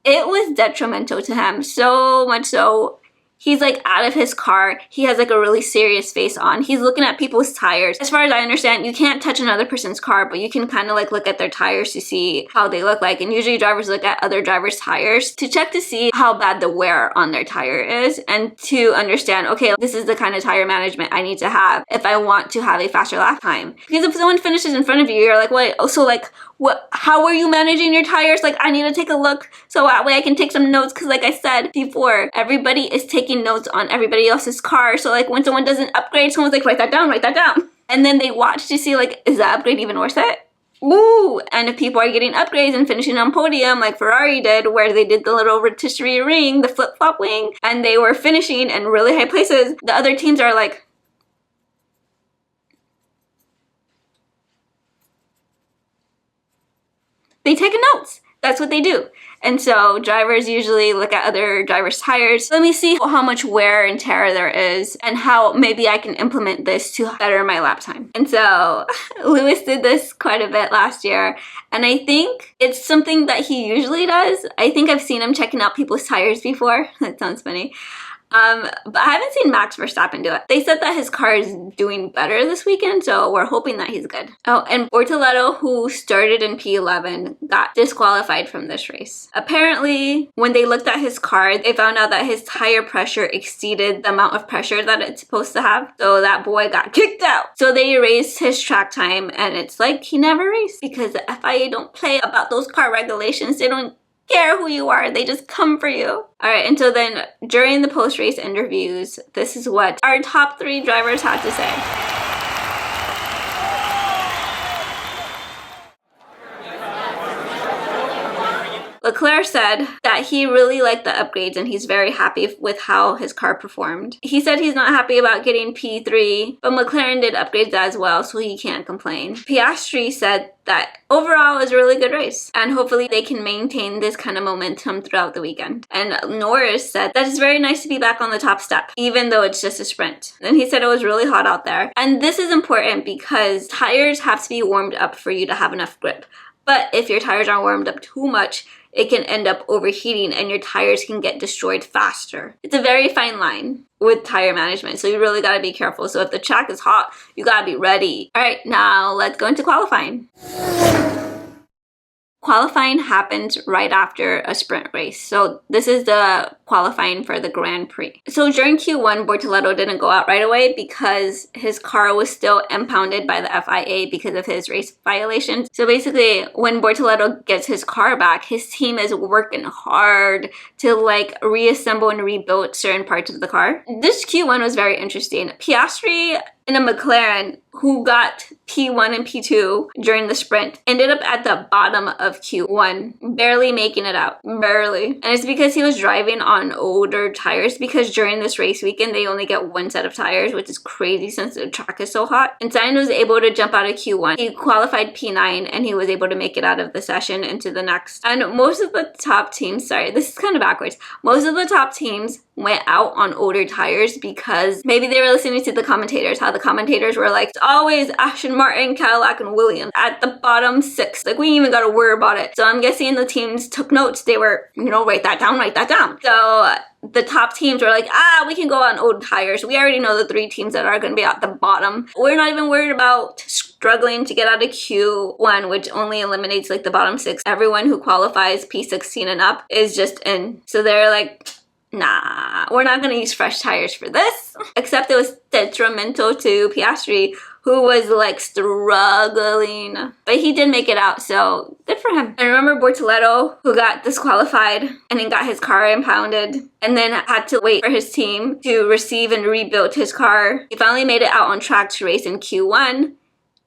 it was detrimental to him, so much so. He's like out of his car. He has like a really serious face on. He's looking at people's tires. As far as I understand, you can't touch another person's car, but you can kind of like look at their tires to see how they look like. And usually drivers look at other drivers' tires to check to see how bad the wear on their tire is, and to understand, okay, this is the kind of tire management I need to have if I want to have a faster lap time. Because if someone finishes in front of you, you're like, wait, oh, so like, what? How are you managing your tires? Like, I need to take a look so that way I can take some notes, because like I said before, everybody is taking notes on everybody else's car. So like when someone does an upgrade, someone's like, write that down, and then they watch to see like, is that upgrade even worth it? Ooh, and if people are getting upgrades and finishing on podium like Ferrari did, where they did the little rotisserie ring, the flip-flop wing, and they were finishing in really high places, the other teams are like, they take notes. That's what they do. And so drivers usually look at other drivers' tires. Let me see how much wear and tear there is and how maybe I can implement this to better my lap time. And so Lewis did this quite a bit last year, and I think it's something that he usually does. I think I've seen him checking out people's tires before. That sounds funny. But I haven't seen Max Verstappen do it. They said that his car is doing better this weekend, so we're hoping that he's good. Oh, and Bortoleto, who started in P11, got disqualified from this race. Apparently, when they looked at his car, they found out that his tire pressure exceeded the amount of pressure that it's supposed to have, so that boy got kicked out. So they erased his track time, and it's like he never raced, because the FIA don't play about those car regulations. They don't care who you are, they just come for you. All right, and so then during the post-race interviews, this is what our top 3 drivers had to say. Leclerc said that he really liked the upgrades and he's very happy with how his car performed. He said he's not happy about getting P3, but McLaren did upgrades as well, so he can't complain. Piastri said that overall it was a really good race, and hopefully they can maintain this kind of momentum throughout the weekend. And Norris said that it's very nice to be back on the top step, even though it's just a sprint. Then he said it was really hot out there. And this is important because tires have to be warmed up for you to have enough grip. But if your tires are warmed up too much, it can end up overheating and your tires can get destroyed faster. It's a very fine line with tire management, so you really got to be careful. So if the track is hot, you got to be ready. All right, now let's go into qualifying. Qualifying happened right after a sprint race. So this is the qualifying for the Grand Prix. So during Q1, Bortoleto didn't go out right away because his car was still impounded by the FIA because of his race violations. So basically, when Bortoleto gets his car back, his team is working hard to like reassemble and rebuild certain parts of the car. This Q1 was very interesting. Piastri in a McLaren, who got P1 and P2 during the sprint, ended up at the bottom of Q1, barely making it out. Barely. And it's because he was driving on older tires, because during this race weekend, they only get one set of tires, which is crazy since the track is so hot. And Sainz was able to jump out of Q1. He qualified P9, and he was able to make it out of the session into the next. And most of the top teams, sorry, this is kind of backwards. Most of the top teams went out on older tires because maybe they were listening to the commentators, how the commentators were like, it's always Aston Martin, Cadillac, and Williams at the bottom 6. Like, we ain't even got to worry about it. So I'm guessing the teams took notes. They were, write that down, write that down. So the top teams were like, we can go on old tires. We already know the 3 teams that are going to be at the bottom. We're not even worried about struggling to get out of Q1, which only eliminates like the bottom 6. Everyone who qualifies P16 and up is just in. So they're like, nah, we're not going to use fresh tires for this. Except it was detrimental to Piastri, who was like struggling. But he did make it out, so good for him. I remember Bortoleto, who got disqualified and then got his car impounded and then had to wait for his team to receive and rebuild his car. He finally made it out on track to race in Q1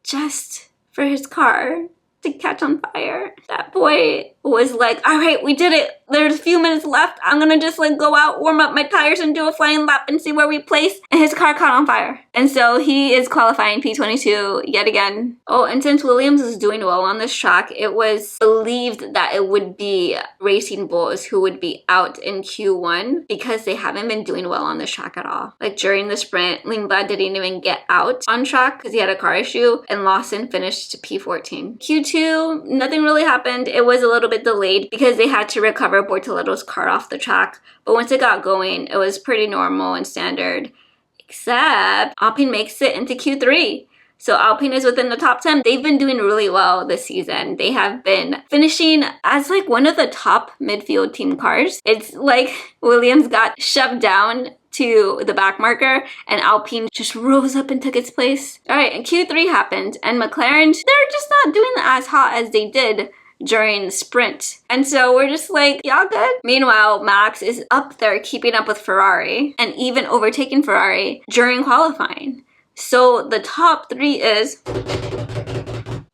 just for his car to catch on fire. That boy was like, all right, we did it. There's a few minutes left. I'm gonna just like go out, warm up my tires and do a flying lap and see where we place. And his car caught on fire. And so he is qualifying P22 yet again. Oh, and since Williams is doing well on this track, it was believed that it would be Racing Bulls who would be out in Q1 because they haven't been doing well on this track at all. Like during the sprint, Lindblad didn't even get out on track because he had a car issue, and Lawson finished to P14. Q2, nothing really happened. It was a little bit delayed because they had to recover Bortoleto's car off the track. But once it got going, it was pretty normal and standard. Except Alpine makes it into Q3. So Alpine is within the top 10. They've been doing really well this season. They have been finishing as like one of the top midfield team cars. It's like Williams got shoved down to the back marker and Alpine just rose up and took its place. All right, and Q3 happened and McLaren, they're just not doing as hot as they did during the sprint. And so we're just like, y'all good? Meanwhile, Max is up there keeping up with Ferrari and even overtaking Ferrari during qualifying. So the top 3 is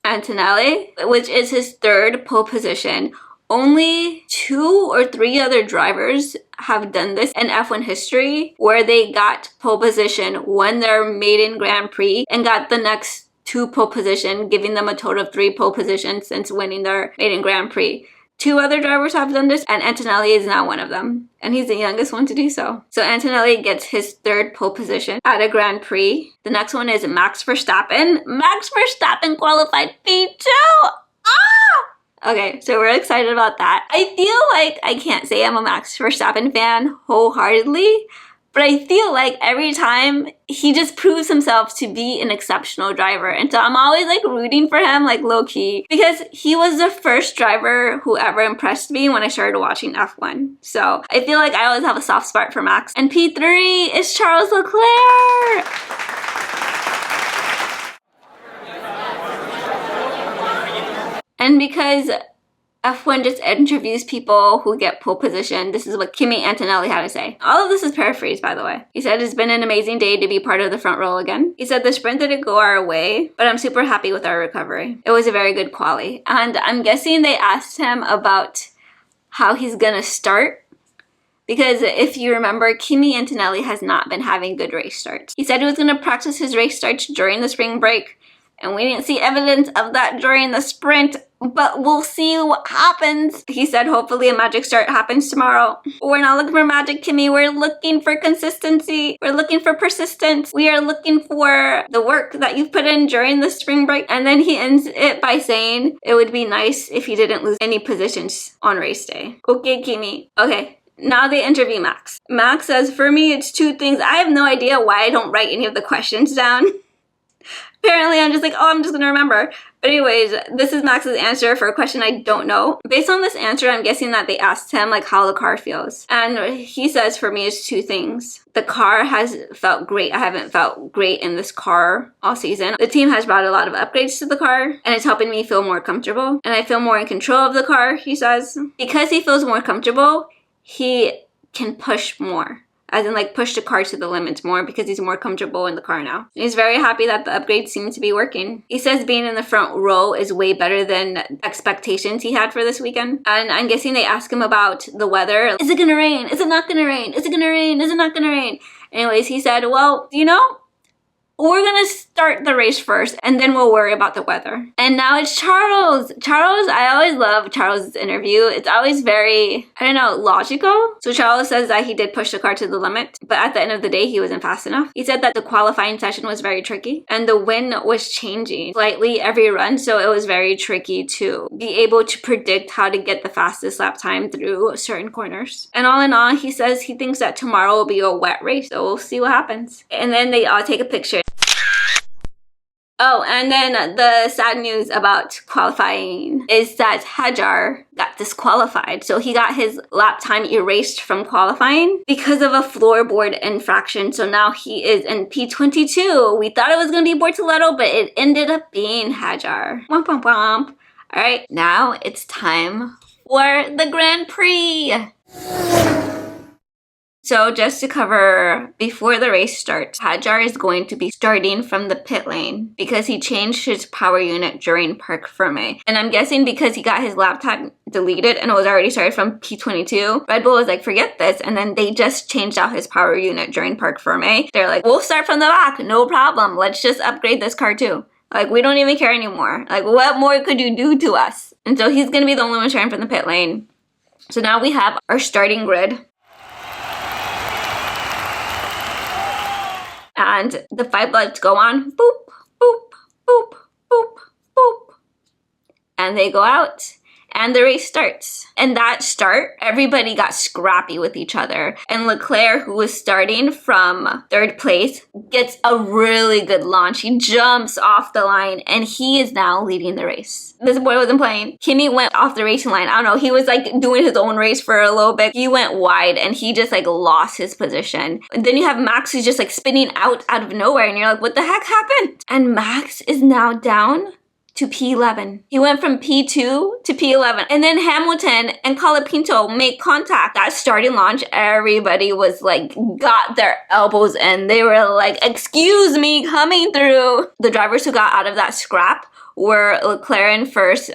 Antonelli, which is his 3rd pole position. Only 2 or 3 other drivers have done this in F1 history where they got pole position, won their maiden Grand Prix, and got the next 2 pole position, giving them a total of 3 pole positions since winning their maiden Grand Prix. 2 other drivers have done this, and Antonelli is now one of them. And he's the youngest one to do so. So Antonelli gets his 3rd pole position at a Grand Prix. The next one is Max Verstappen. Max Verstappen qualified P2! Okay, so we're excited about that. I feel like I can't say I'm a Max Verstappen fan wholeheartedly, but I feel like every time he just proves himself to be an exceptional driver. And so I'm always like rooting for him, like low key, because he was the first driver who ever impressed me when I started watching F1. So I feel like I always have a soft spot for Max. And P3 is Charles Leclerc. And because F1 just interviews people who get pole position, this is what Kimi Antonelli had to say. All of this is paraphrased, by the way. He said, it's been an amazing day to be part of the front row again. He said, the sprint didn't go our way, but I'm super happy with our recovery. It was a very good quali. And I'm guessing they asked him about how he's gonna start. Because if you remember, Kimi Antonelli has not been having good race starts. He said he was gonna practice his race starts during the spring break, And we didn't see evidence of that during the sprint, but we'll see what happens. He said hopefully a magic start happens tomorrow. We're not looking for magic, Kimmy. We're looking for consistency. We're looking for persistence. We are looking for the work that you've put in during the spring break. And then he ends it by saying it would be nice if he didn't lose any positions on race day. Okay, Kimmy. Okay. Now they interview Max. Max says, for me, it's two things. I have no idea why I don't write any of the questions down. Apparently, I'm just like, oh, I'm just going to remember. But anyways, this is Max's answer for a question I don't know. Based on this answer, I'm guessing that they asked him like how the car feels. And he says, for me, it's two things. The car has felt great. I haven't felt great in this car all season. The team has brought a lot of upgrades to the car, and it's helping me feel more comfortable. And I feel more in control of the car, he says. Because he feels more comfortable, he can push more. As in, like, push the car to the limits more because he's more comfortable in the car now. He's very happy that the upgrades seem to be working. He says being in the front row is way better than expectations he had for this weekend. And I'm guessing they ask him about the weather. Is it gonna rain? Is it not gonna rain? Is it gonna rain? Is it not gonna rain? Anyways, he said, well, you know, we're gonna start the race first and then we'll worry about the weather. And now it's Charles. Charles, I always love Charles' interview. It's always very, I don't know, logical. So Charles says that he did push the car to the limit, but at the end of the day, he wasn't fast enough. He said that the qualifying session was very tricky and the wind was changing slightly every run. So it was very tricky to be able to predict how to get the fastest lap time through certain corners. And all in all, he says he thinks that tomorrow will be a wet race. So we'll see what happens. And then they all take a picture. Oh, and then the sad news about qualifying is that Hajar got disqualified. So he got his lap time erased from qualifying because of a floorboard infraction. So now he is in P22. We thought it was going to be Bortoletto, but it ended up being Hajar. Womp, womp, womp. All right, now it's time for the Grand Prix. So just to cover, before the race starts, Hajar is going to be starting from the pit lane because he changed his power unit during Parc Fermé. And I'm guessing because he got his laptop deleted and it was already started from P22, Red Bull was like, forget this. And then they just changed out his power unit during Parc Fermé. They're like, we'll start from the back, no problem. Let's just upgrade this car too. Like, we don't even care anymore. Like, what more could you do to us? And so he's going to be the only one starting from the pit lane. So now we have our starting grid. And the 5 lights go on, boop, boop, boop, boop, boop. And they go out and the race starts. And that start, everybody got scrappy with each other. And Leclerc, who was starting from 3rd place, gets a really good launch. He jumps off the line and he is now leading the race. This boy wasn't playing. Kimi went off the racing line. I don't know. He was like doing his own race for a little bit. He went wide and he just like lost his position. And then you have Max who's just like spinning out of nowhere. And you're like, what the heck happened? And Max is now down to P11. He went from P2 to P11. And then Hamilton and Colapinto make contact. That starting launch, everybody was like, got their elbows in. They were like, excuse me, coming through. The drivers who got out of that scrap were Leclerc in first,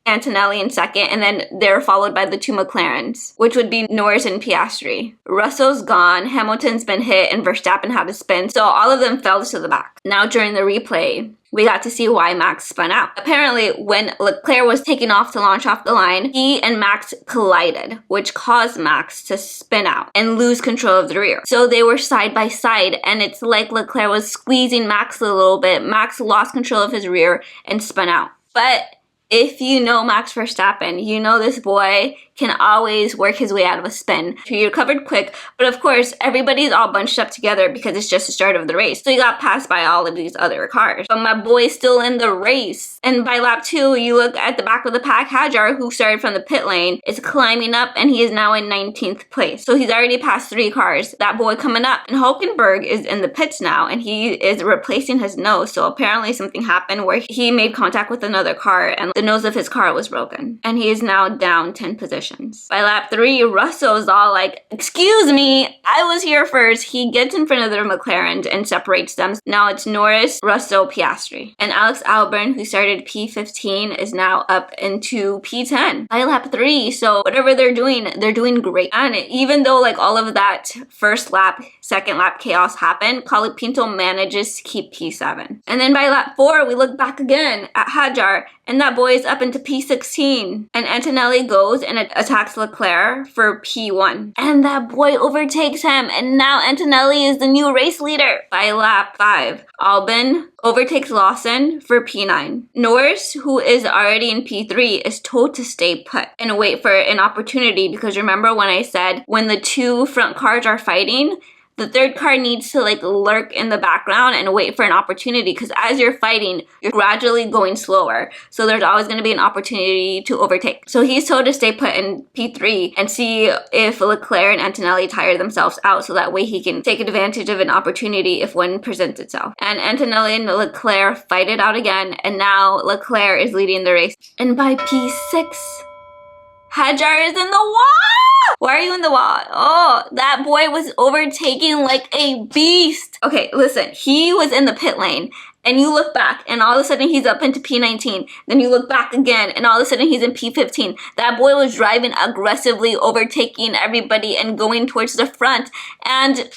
Antonelli in second, and then they're followed by the 2 McLarens, which would be Norris and Piastri. Russell's gone, Hamilton's been hit, and Verstappen had to spin, so all of them fell to the back. Now during the replay, we got to see why Max spun out. Apparently, when Leclerc was taking off to launch off the line, he and Max collided, which caused Max to spin out and lose control of the rear. So they were side by side, and it's like Leclerc was squeezing Max a little bit. Max lost control of his rear and spun out. But if you know Max Verstappen, you know this boy can always work his way out of a spin. He recovered quick, but of course, everybody's all bunched up together because it's just the start of the race. So he got passed by all of these other cars. But my boy's still in the race. And by lap 2, you look at the back of the pack, Hajar, who started from the pit lane, is climbing up and he is now in 19th place. So he's already passed 3 cars. That boy coming up. And Hulkenberg is in the pits now and he is replacing his nose. So apparently something happened where he made contact with another car and the nose of his car was broken. And he is now down 10 positions. conditions. By lap 3, Russell's all like, excuse me, I was here first. He gets in front of the McLaren and separates them. Now it's Norris, Russell, Piastri. And Alex Albon, who started P15, is now up into P10 by lap 3. So whatever they're doing great. And even though like all of that first lap, second lap chaos happened, Colapinto manages to keep P7. And then by lap 4, we look back again at Hadjar, and that boy is up into P16. And Antonelli goes and attacks Leclerc for P1. And that boy overtakes him, and now Antonelli is the new race leader. By lap 5, Albon overtakes Lawson for P9. Norris, who is already in P3, is told to stay put and wait for an opportunity, because remember when I said when the two front cars are fighting, the third car needs to like lurk in the background and wait for an opportunity, because as you're fighting, you're gradually going slower. So there's always going to be an opportunity to overtake. So he's told to stay put in P3 and see if Leclerc and Antonelli tire themselves out, so that way he can take advantage of an opportunity if one presents itself. And Antonelli and Leclerc fight it out again, and now Leclerc is leading the race. And by P6, Hadjar is in the wall! Why are you in the wall? Oh, that boy was overtaking like a beast. Okay, listen, he was in the pit lane, and you look back, and all of a sudden he's up into P19. Then you look back again, and all of a sudden he's in P15. That boy was driving aggressively, overtaking everybody and going towards the front. And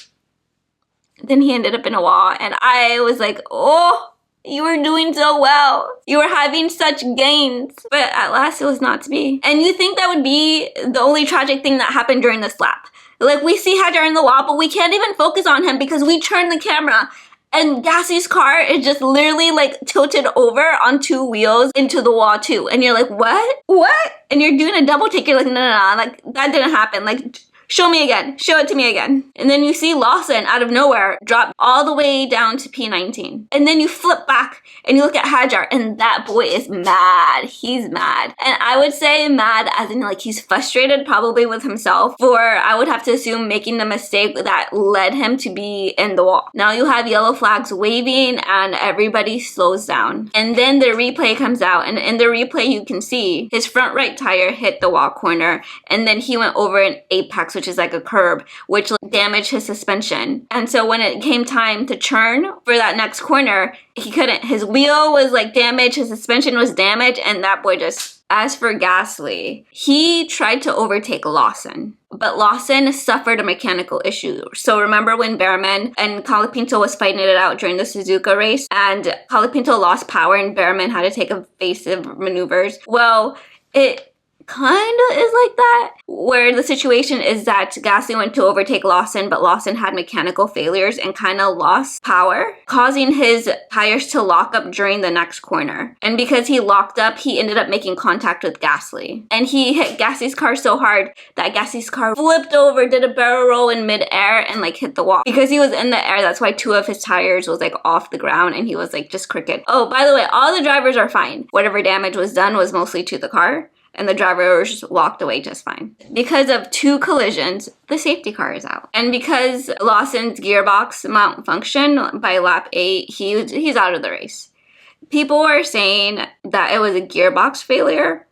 then he ended up in a wall, and I was like, oh, you were doing so well. You were having such gains. But at last it was not to be. And you think that would be the only tragic thing that happened during this lap. Like, we see Hadjar in the wall, but we can't even focus on him because we turn the camera and Gassie's car is just literally like tilted over on two wheels into the wall too. And you're like, what? What? And you're doing a double take. You're like, no, like that didn't happen. Like, show me again. Show it to me again. And then you see Lawson out of nowhere drop all the way down to P19. And then you flip back and you look at Hadjar, and that boy is mad. He's mad. And I would say mad as in like he's frustrated probably with himself for, I would have to assume, making the mistake that led him to be in the wall. Now you have yellow flags waving and everybody slows down. And then the replay comes out, and in the replay you can see his front right tire hit the wall corner, and then he went over an apex, which is like a curb, which damaged his suspension. And so when it came time to turn for that next corner, he couldn't. His wheel was like damaged, his suspension was damaged, and that boy just... As for Gasly, he tried to overtake Lawson, but Lawson suffered a mechanical issue. So remember when Behrman and Colapinto was fighting it out during the Suzuka race, and Colapinto lost power and Behrman had to take evasive maneuvers? Well, it kind of is like that, where the situation is that Gasly went to overtake Lawson, but Lawson had mechanical failures and kind of lost power, causing his tires to lock up during the next corner. And because he locked up, he ended up making contact with Gasly. And he hit Gasly's car so hard that Gasly's car flipped over, did a barrel roll in midair, and like hit the wall. Because he was in the air, that's why two of his tires was like off the ground, and he was like just crooked. Oh, by the way, all the drivers are fine. Whatever damage was done was mostly to the car, and the drivers walked away just fine. Because of two collisions, the safety car is out. And because Lawson's gearbox malfunction by lap 8, he's out of the race. People are saying that it was a gearbox failure.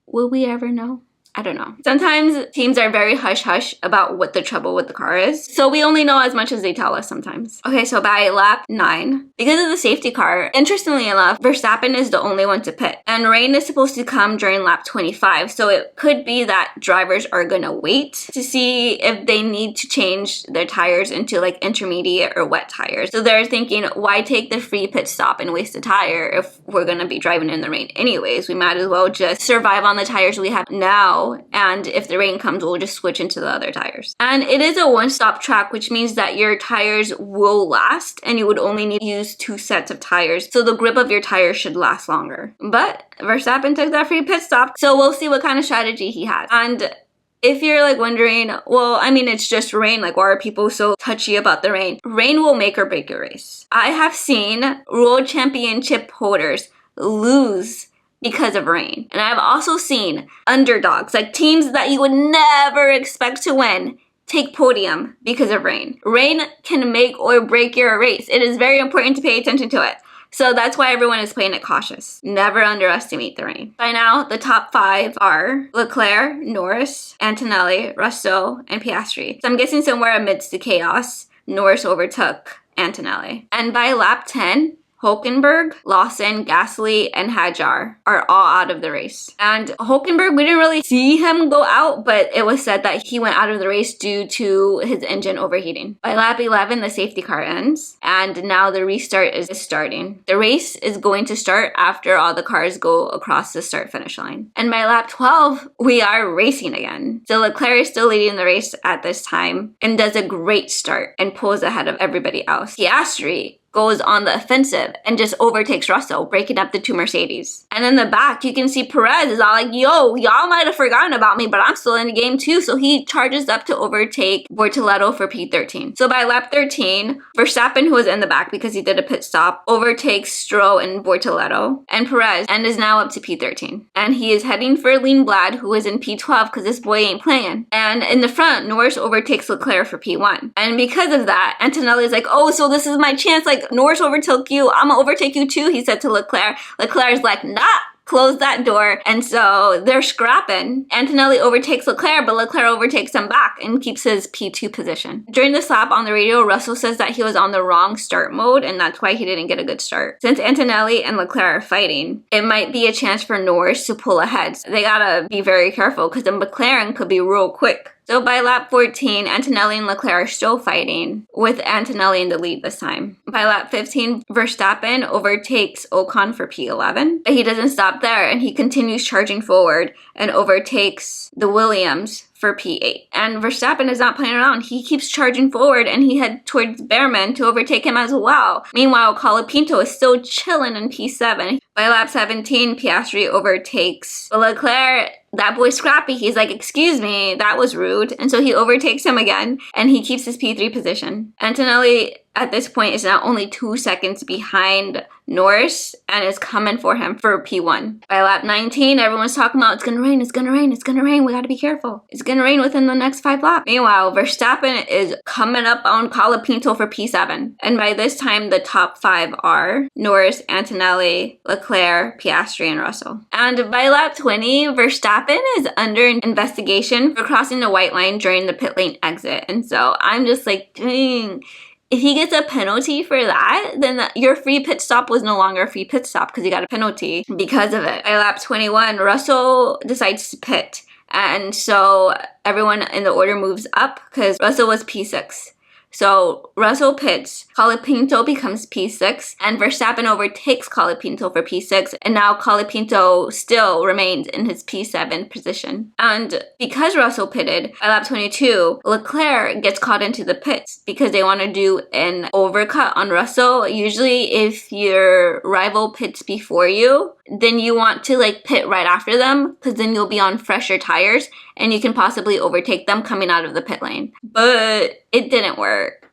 Will we ever know? I don't know. Sometimes teams are very hush-hush about what the trouble with the car is. So we only know as much as they tell us sometimes. Okay, so by lap 9, because of the safety car, interestingly enough, Verstappen is the only one to pit. And rain is supposed to come during lap 25. So it could be that drivers are gonna wait to see if they need to change their tires into like intermediate or wet tires. So they're thinking, why take the free pit stop and waste a tire if we're gonna be driving in the rain anyways? We might as well just survive on the tires we have now, and if the rain comes, we'll just switch into the other tires. And it is a one-stop track, which means that your tires will last, and you would only need to use 2 sets of tires, so the grip of your tires should last longer. But Verstappen took that free pit stop, so we'll see what kind of strategy he has. And if you're like wondering, well, I mean, it's just rain, like why are people so touchy about the rain? Rain will make or break your race. I have seen World Championship holders lose because of rain. And I've also seen underdogs, like teams that you would never expect to win, take podium because of rain. Rain can make or break your race. It is very important to pay attention to it. So that's why everyone is playing it cautious. Never underestimate the rain. By now, the top 5 are Leclerc, Norris, Antonelli, Russell, and Piastri. So I'm guessing somewhere amidst the chaos, Norris overtook Antonelli. And by lap 10, Hulkenberg, Lawson, Gasly, and Hadjar are all out of the race. And Hulkenberg, we didn't really see him go out, but it was said that he went out of the race due to his engine overheating. By lap 11, the safety car ends, and now the restart is starting. The race is going to start after all the cars go across the start-finish line. And by lap 12, we are racing again. So Leclerc is still leading the race at this time and does a great start and pulls ahead of everybody else. Piastri goes on the offensive and just overtakes Russell, breaking up the 2 Mercedes. And in the back, you can see Perez is all like, yo, y'all might have forgotten about me, but I'm still in the game too. So he charges up to overtake Bortoleto for P13. So by lap 13, Verstappen, who was in the back because he did a pit stop, overtakes Stroll and Bortoleto and Perez and is now up to P13. And he is heading for Lindblad, who is in P12 because this boy ain't playing. And in the front, Norris overtakes Leclerc for P1. And because of that, Antonelli is like, oh, so this is my chance, like, Norris overtook you, I'm gonna overtake you too, he said to Leclerc. Leclerc is like, nah, close that door. And so they're scrapping. Antonelli overtakes Leclerc, but Leclerc overtakes him back and keeps his P2 position. During the lap on the radio, Russell says that he was on the wrong start mode and that's why he didn't get a good start. Since Antonelli and Leclerc are fighting, it might be a chance for Norris to pull ahead. So they gotta be very careful because the McLaren could be real quick. So by lap 14, Antonelli and Leclerc are still fighting, with Antonelli in the lead this time. By lap 15, Verstappen overtakes Ocon for P11, but he doesn't stop there and he continues charging forward and overtakes the Williams for P8. And Verstappen is not playing around. He keeps charging forward and he heads towards Behrman to overtake him as well. Meanwhile, Colapinto is still chilling in P7. By lap 17, Piastri overtakes Leclerc. That boy Scrappy, he's like, excuse me, that was rude. And so he overtakes him again and he keeps his P3 position. Antonelli at this point is now only 2 seconds behind Norris and is coming for him for P1. By lap 19, everyone's talking about it's gonna rain, it's gonna rain, it's gonna rain, we gotta be careful. It's gonna rain within the next 5 laps. Meanwhile, Verstappen is coming up on Colapinto for P7. And by this time, the top 5 are Norris, Antonelli, Leclerc, Piastri, and Russell. And by lap 20, Verstappen is under investigation for crossing the white line during the pit lane exit. And so I'm just like, dang. If he gets a penalty for that, then your free pit stop was no longer a free pit stop because you got a penalty because of it. By lap 21, Russell decides to pit. And so everyone in the order moves up because Russell was P6. So Russell pits, Colapinto becomes P6, and Verstappen overtakes Colapinto for P6, and now Colapinto still remains in his P7 position. And because Russell pitted, by lap 22, Leclerc gets caught into the pits because they want to do an overcut on Russell. Usually if your rival pits before you, then you want to like pit right after them because then you'll be on fresher tires and you can possibly overtake them coming out of the pit lane. But it didn't work.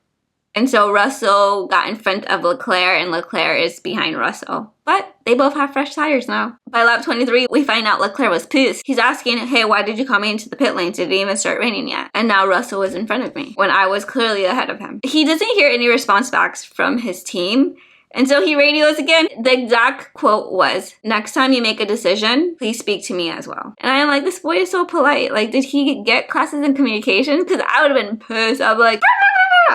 And so Russell got in front of Leclerc and Leclerc is behind Russell. But they both have fresh tires now. By lap 23, we find out Leclerc was pissed. He's asking, hey, why did you call me into the pit lane? Did it even start raining yet? And now Russell was in front of me when I was clearly ahead of him. He doesn't hear any response backs from his team. And so he radios again. The exact quote was, next time you make a decision, please speak to me as well. And I'm like, this boy is so polite. Like, did he get classes in communications? Because I would have been pissed. I'd be like,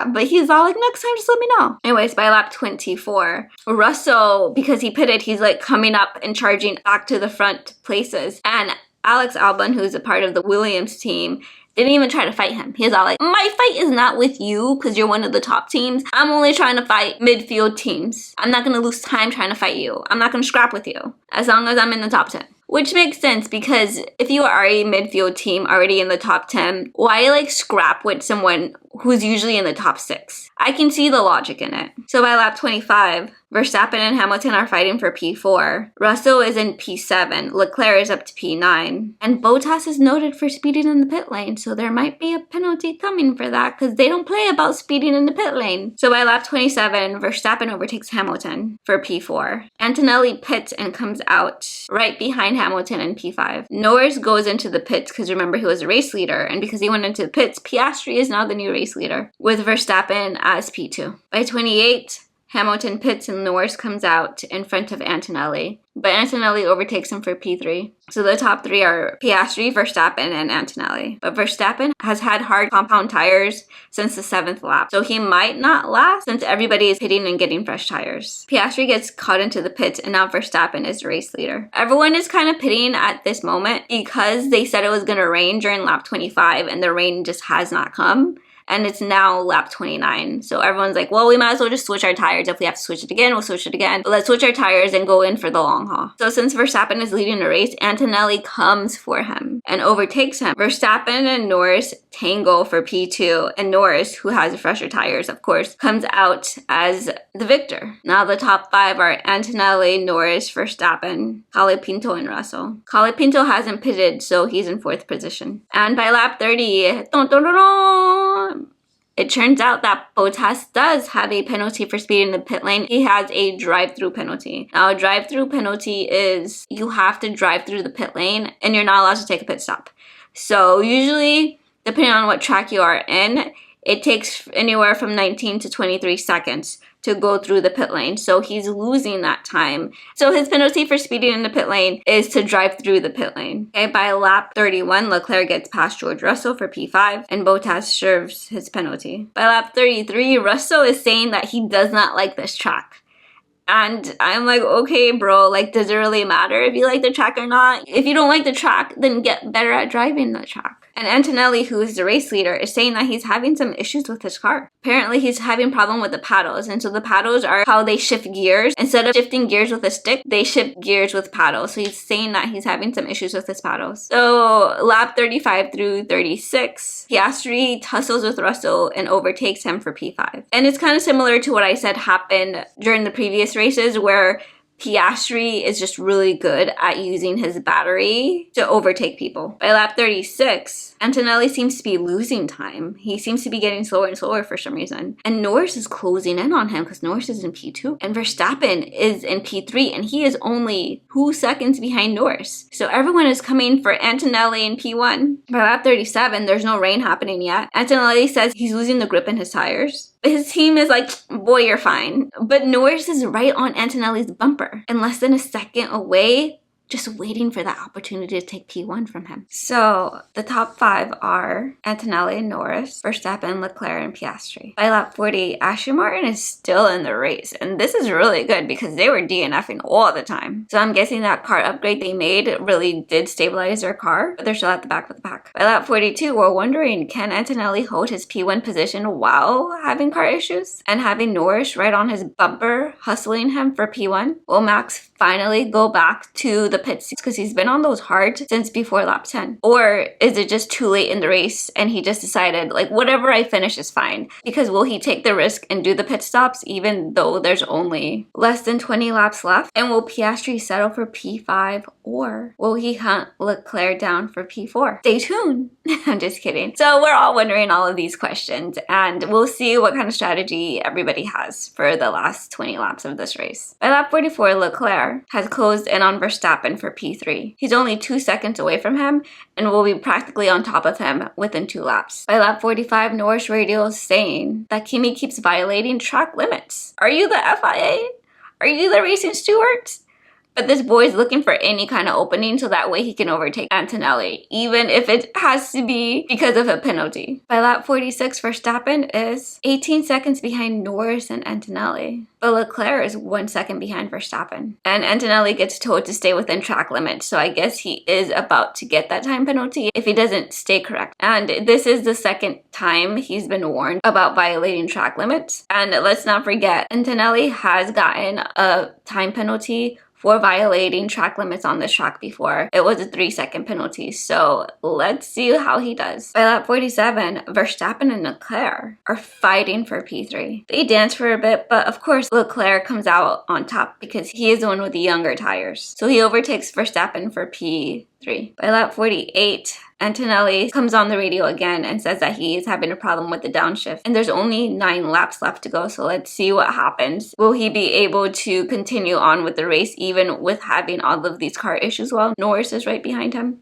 but he's all like, next time, just let me know. Anyways, by lap 24, Russell, because he pitted, he's like coming up and charging back to the front places. And Alex Albon, who's a part of the Williams team, didn't even try to fight him. He's all like, my fight is not with you because you're one of the top teams. I'm only trying to fight midfield teams. I'm not going to lose time trying to fight you. I'm not going to scrap with you as long as I'm in the top 10. Which makes sense because if you are a midfield team already in the top 10, why like scrap with someone who's usually in the top 6? I can see the logic in it. So by lap 25, Verstappen and Hamilton are fighting for P4. Russell is in P7. Leclerc is up to P9. And Bottas is noted for speeding in the pit lane, so there might be a penalty coming for that because they don't play about speeding in the pit lane. So by lap 27, Verstappen overtakes Hamilton for P4. Antonelli pits and comes out right behind Hamilton in P5. Norris goes into the pits because remember he was a race leader, and because he went into the pits, Piastri is now the new race leader with Verstappen as P2. By 28, Hamilton pits and Norris comes out in front of Antonelli. But Antonelli overtakes him for P3. So the top three are Piastri, Verstappen, and Antonelli. But Verstappen has had hard compound tires since the 7th lap, so he might not last since everybody is pitting and getting fresh tires. Piastri gets caught into the pits, and now Verstappen is the race leader. Everyone is kind of pitting at this moment because they said it was going to rain during lap 25, and the rain just has not come. And it's now lap 29. So everyone's like, well, we might as well just switch our tires. If we have to switch it again, we'll switch it again. But let's switch our tires and go in for the long haul. So since Verstappen is leading the race, Antonelli comes for him and overtakes him. Verstappen and Norris tango for P2. And Norris, who has fresher tires, of course, comes out as the victor. Now the top 5 are Antonelli, Norris, Verstappen, Colapinto, and Russell. Colapinto hasn't pitted, so he's in 4th position. And by lap 30, it turns out that Bottas does have a penalty for speeding in the pit lane. He has a drive-through penalty. Now, a drive-through penalty is you have to drive through the pit lane and you're not allowed to take a pit stop. So usually, depending on what track you are in, it takes anywhere from 19 to 23 seconds to go through the pit lane. So he's losing that time. So his penalty for speeding in the pit lane is to drive through the pit lane. Okay, by lap 31, Leclerc gets past George Russell for P5 and Bottas serves his penalty. By lap 33, Russell is saying that he does not like this track. And I'm like, okay, bro, like, does it really matter if you like the track or not? If you don't like the track, then get better at driving the track. And Antonelli, who is the race leader, is saying that he's having some issues with his car. Apparently, he's having a problem with the paddles. And so the paddles are how they shift gears. Instead of shifting gears with a stick, they shift gears with paddles. So he's saying that he's having some issues with his paddles. So lap 35 through 36, Piastri tussles with Russell and overtakes him for P5. And it's kind of similar to what I said happened during the previous races where Piastri is just really good at using his battery to overtake people. By lap 36, Antonelli seems to be losing time. He seems to be getting slower and slower for some reason. And Norris is closing in on him because Norris is in P2. And Verstappen is in P3 and he is only 2 seconds behind Norris. So everyone is coming for Antonelli in P1. By lap 37, there's no rain happening yet. Antonelli says he's losing the grip in his tires. His team is like, boy, you're fine. But Norris is right on Antonelli's bumper and less than a second away, just waiting for that opportunity to take P1 from him. So the top 5 are Antonelli and Norris, Verstappen, Leclerc, and Piastri. By lap 40, Aston Martin is still in the race. And this is really good because they were DNFing all the time. So I'm guessing that car upgrade they made really did stabilize their car, but they're still at the back of the pack. By lap 42, we're wondering, can Antonelli hold his P1 position while having car issues? And having Norris right on his bumper, hustling him for P1? Will Max finally go back to the pits because he's been on those hard since before lap 10? Or is it just too late in the race and he just decided, like, whatever I finish is fine? Because will he take the risk and do the pit stops even though there's only less than 20 laps left? And will Piastri settle for P5 or will he hunt Leclerc down for P4? Stay tuned. I'm just kidding. So we're all wondering all of these questions and we'll see what kind of strategy everybody has for the last 20 laps of this race. By lap 44, Leclerc has closed in on Verstappen for P3. He's only 2 seconds away from him and will be practically on top of him within 2 laps. By lap 45, Norris radio is saying that Kimi keeps violating track limits. Are you the FIA? Are you the racing stewards? But this boy is looking for any kind of opening so that way he can overtake Antonelli, even if it has to be because of a penalty. By lap 46, Verstappen is 18 seconds behind Norris and Antonelli. But Leclerc is 1 second behind Verstappen. And Antonelli gets told to stay within track limits, so I guess he is about to get that time penalty if he doesn't stay correct. And this is the second time he's been warned about violating track limits. And let's not forget, Antonelli has gotten a time penalty for violating track limits on this track before. It was a 3-second penalty, so let's see how he does. By lap 47, Verstappen and Leclerc are fighting for P3. They dance for a bit, but of course Leclerc comes out on top because he is the one with the younger tires. So he overtakes Verstappen for P3. By lap 48, Antonelli comes on the radio again and says that he is having a problem with the downshift. And there's only 9 laps left to go, so let's see what happens. Will he be able to continue on with the race even with having all of these car issues while Norris is right behind him?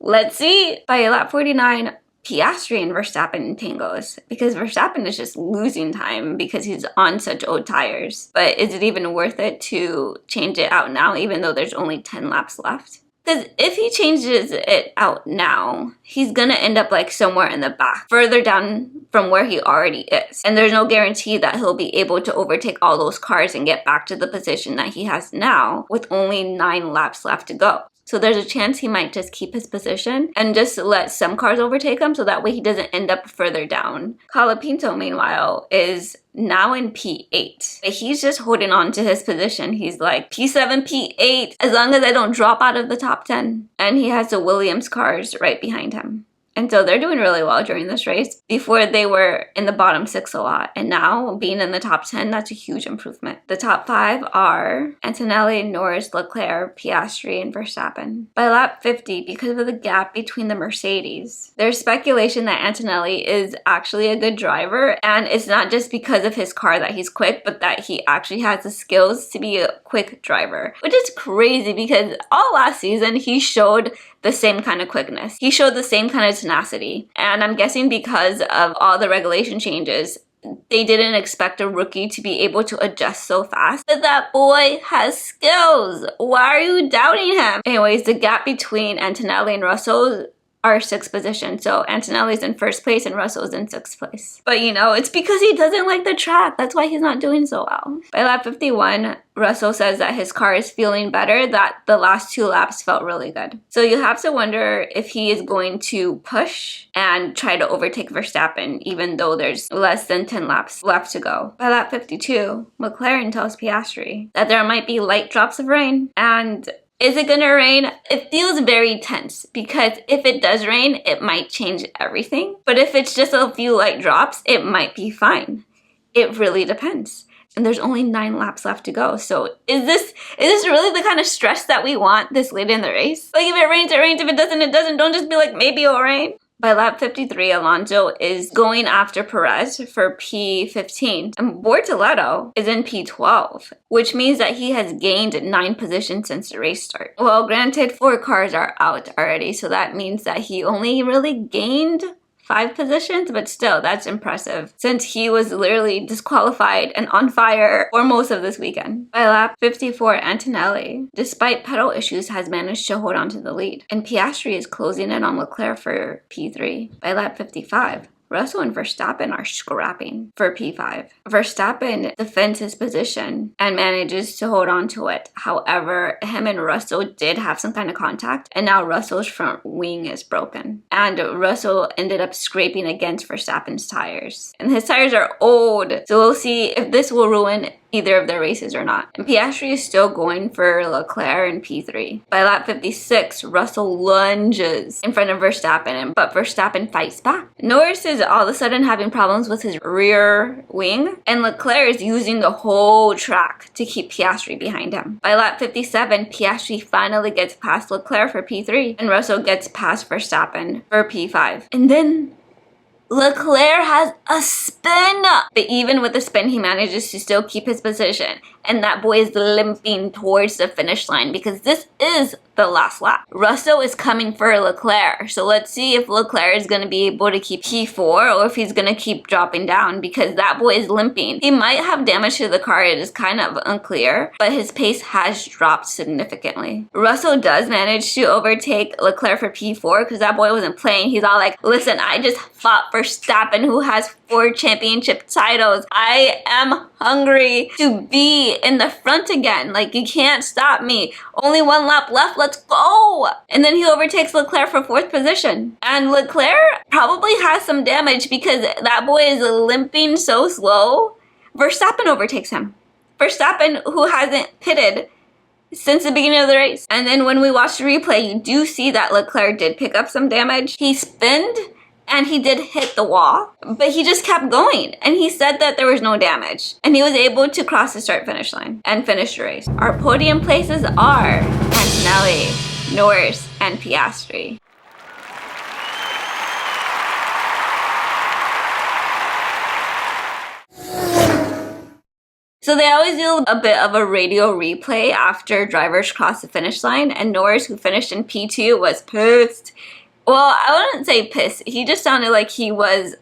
Let's see. By lap 49, Piastri and Verstappen tangos, because Verstappen is just losing time because he's on such old tires. But is it even worth it to change it out now, even though there's only 10 laps left? Because if he changes it out now, he's gonna end up like somewhere in the back, further down from where he already is. And there's no guarantee that he'll be able to overtake all those cars and get back to the position that he has now with only 9 laps left to go. So there's a chance he might just keep his position and just let some cars overtake him so that way he doesn't end up further down. Colapinto, meanwhile, is now in P8. But he's just holding on to his position. He's like, P7, P8, as long as I don't drop out of the top 10. And he has the Williams cars right behind him. And so they're doing really well during this race. Before they were in the bottom 6 a lot. And now being in the top 10, that's a huge improvement. The top 5 are Antonelli, Norris, Leclerc, Piastri, and Verstappen. By lap 50, because of the gap between the Mercedes, there's speculation that Antonelli is actually a good driver. And it's not just because of his car that he's quick, but that he actually has the skills to be a quick driver. Which is crazy because all last season he showed the same kind of quickness. He showed the same kind of tenacity. And I'm guessing because of all the regulation changes, they didn't expect a rookie to be able to adjust so fast. But that boy has skills. Why are you doubting him? Anyways, the gap between Antonelli and Russell are 6th position. So Antonelli's in 1st place and Russell's in 6th place. But you know, it's because he doesn't like the track. That's why he's not doing so well. By lap 51, Russell says that his car is feeling better, that the last 2 laps felt really good. So you have to wonder if he is going to push and try to overtake Verstappen, even though there's less than 10 laps left to go. By lap 52, McLaren tells Piastri that there might be light drops of rain. And is it gonna rain? It feels very tense because if it does rain, it might change everything. But if it's just a few light drops, it might be fine. It really depends. And there's only 9 laps left to go. So is this really the kind of stress that we want this late in the race? Like if it rains, it rains. If it doesn't, it doesn't. Don't just be like, maybe it'll rain. By lap 53, Alonso is going after Perez for P15. And Bortoleto is in P12, which means that he has gained 9 positions since the race start. Well, granted, 4 cars are out already, so that means that he only really gained 5 positions, but still, that's impressive since he was literally disqualified and on fire for most of this weekend. By lap 54, Antonelli, despite pedal issues, has managed to hold on to the lead, and Piastri is closing in on Leclerc for P3. By lap 55, Russell and Verstappen are scrapping for P5. Verstappen defends his position and manages to hold on to it. However, him and Russell did have some kind of contact, and now Russell's front wing is broken. And Russell ended up scraping against Verstappen's tires. And his tires are old, so we'll see if this will ruin either of their races or not. And Piastri is still going for Leclerc in P3. By lap 56, Russell lunges in front of Verstappen, but Verstappen fights back. Norris is all of a sudden having problems with his rear wing, and Leclerc is using the whole track to keep Piastri behind him. By lap 57, Piastri finally gets past Leclerc for P3, and Russell gets past Verstappen for P5. And then Leclerc has a spin, but even with the spin, he manages to still keep his position. And that boy is limping towards the finish line because this is the last lap. Russell is coming for Leclerc. So let's see if Leclerc is going to be able to keep P4 or if he's going to keep dropping down because that boy is limping. He might have damage to the car. It is kind of unclear, but his pace has dropped significantly. Russell does manage to overtake Leclerc for P4 because that boy wasn't playing. He's all like, listen, I just fought for Verstappen, who has 4 championship titles. I am hungry to be in the front again. Like, you can't stop me. Only 1 lap left. Let's go. And then he overtakes Leclerc for 4th position. And Leclerc probably has some damage because that boy is limping so slow. Verstappen overtakes him. Verstappen, who hasn't pitted since the beginning of the race. And then when we watch the replay, you do see that Leclerc did pick up some damage. He spinned and he did hit the wall, but he just kept going. And he said that there was no damage. And he was able to cross the start-finish line and finish the race. Our podium places are Antonelli, Norris, and Piastri. So they always do a bit of a radio replay after drivers cross the finish line, and Norris, who finished in P2, was pissed Well, I wouldn't say pissed. He just sounded like he was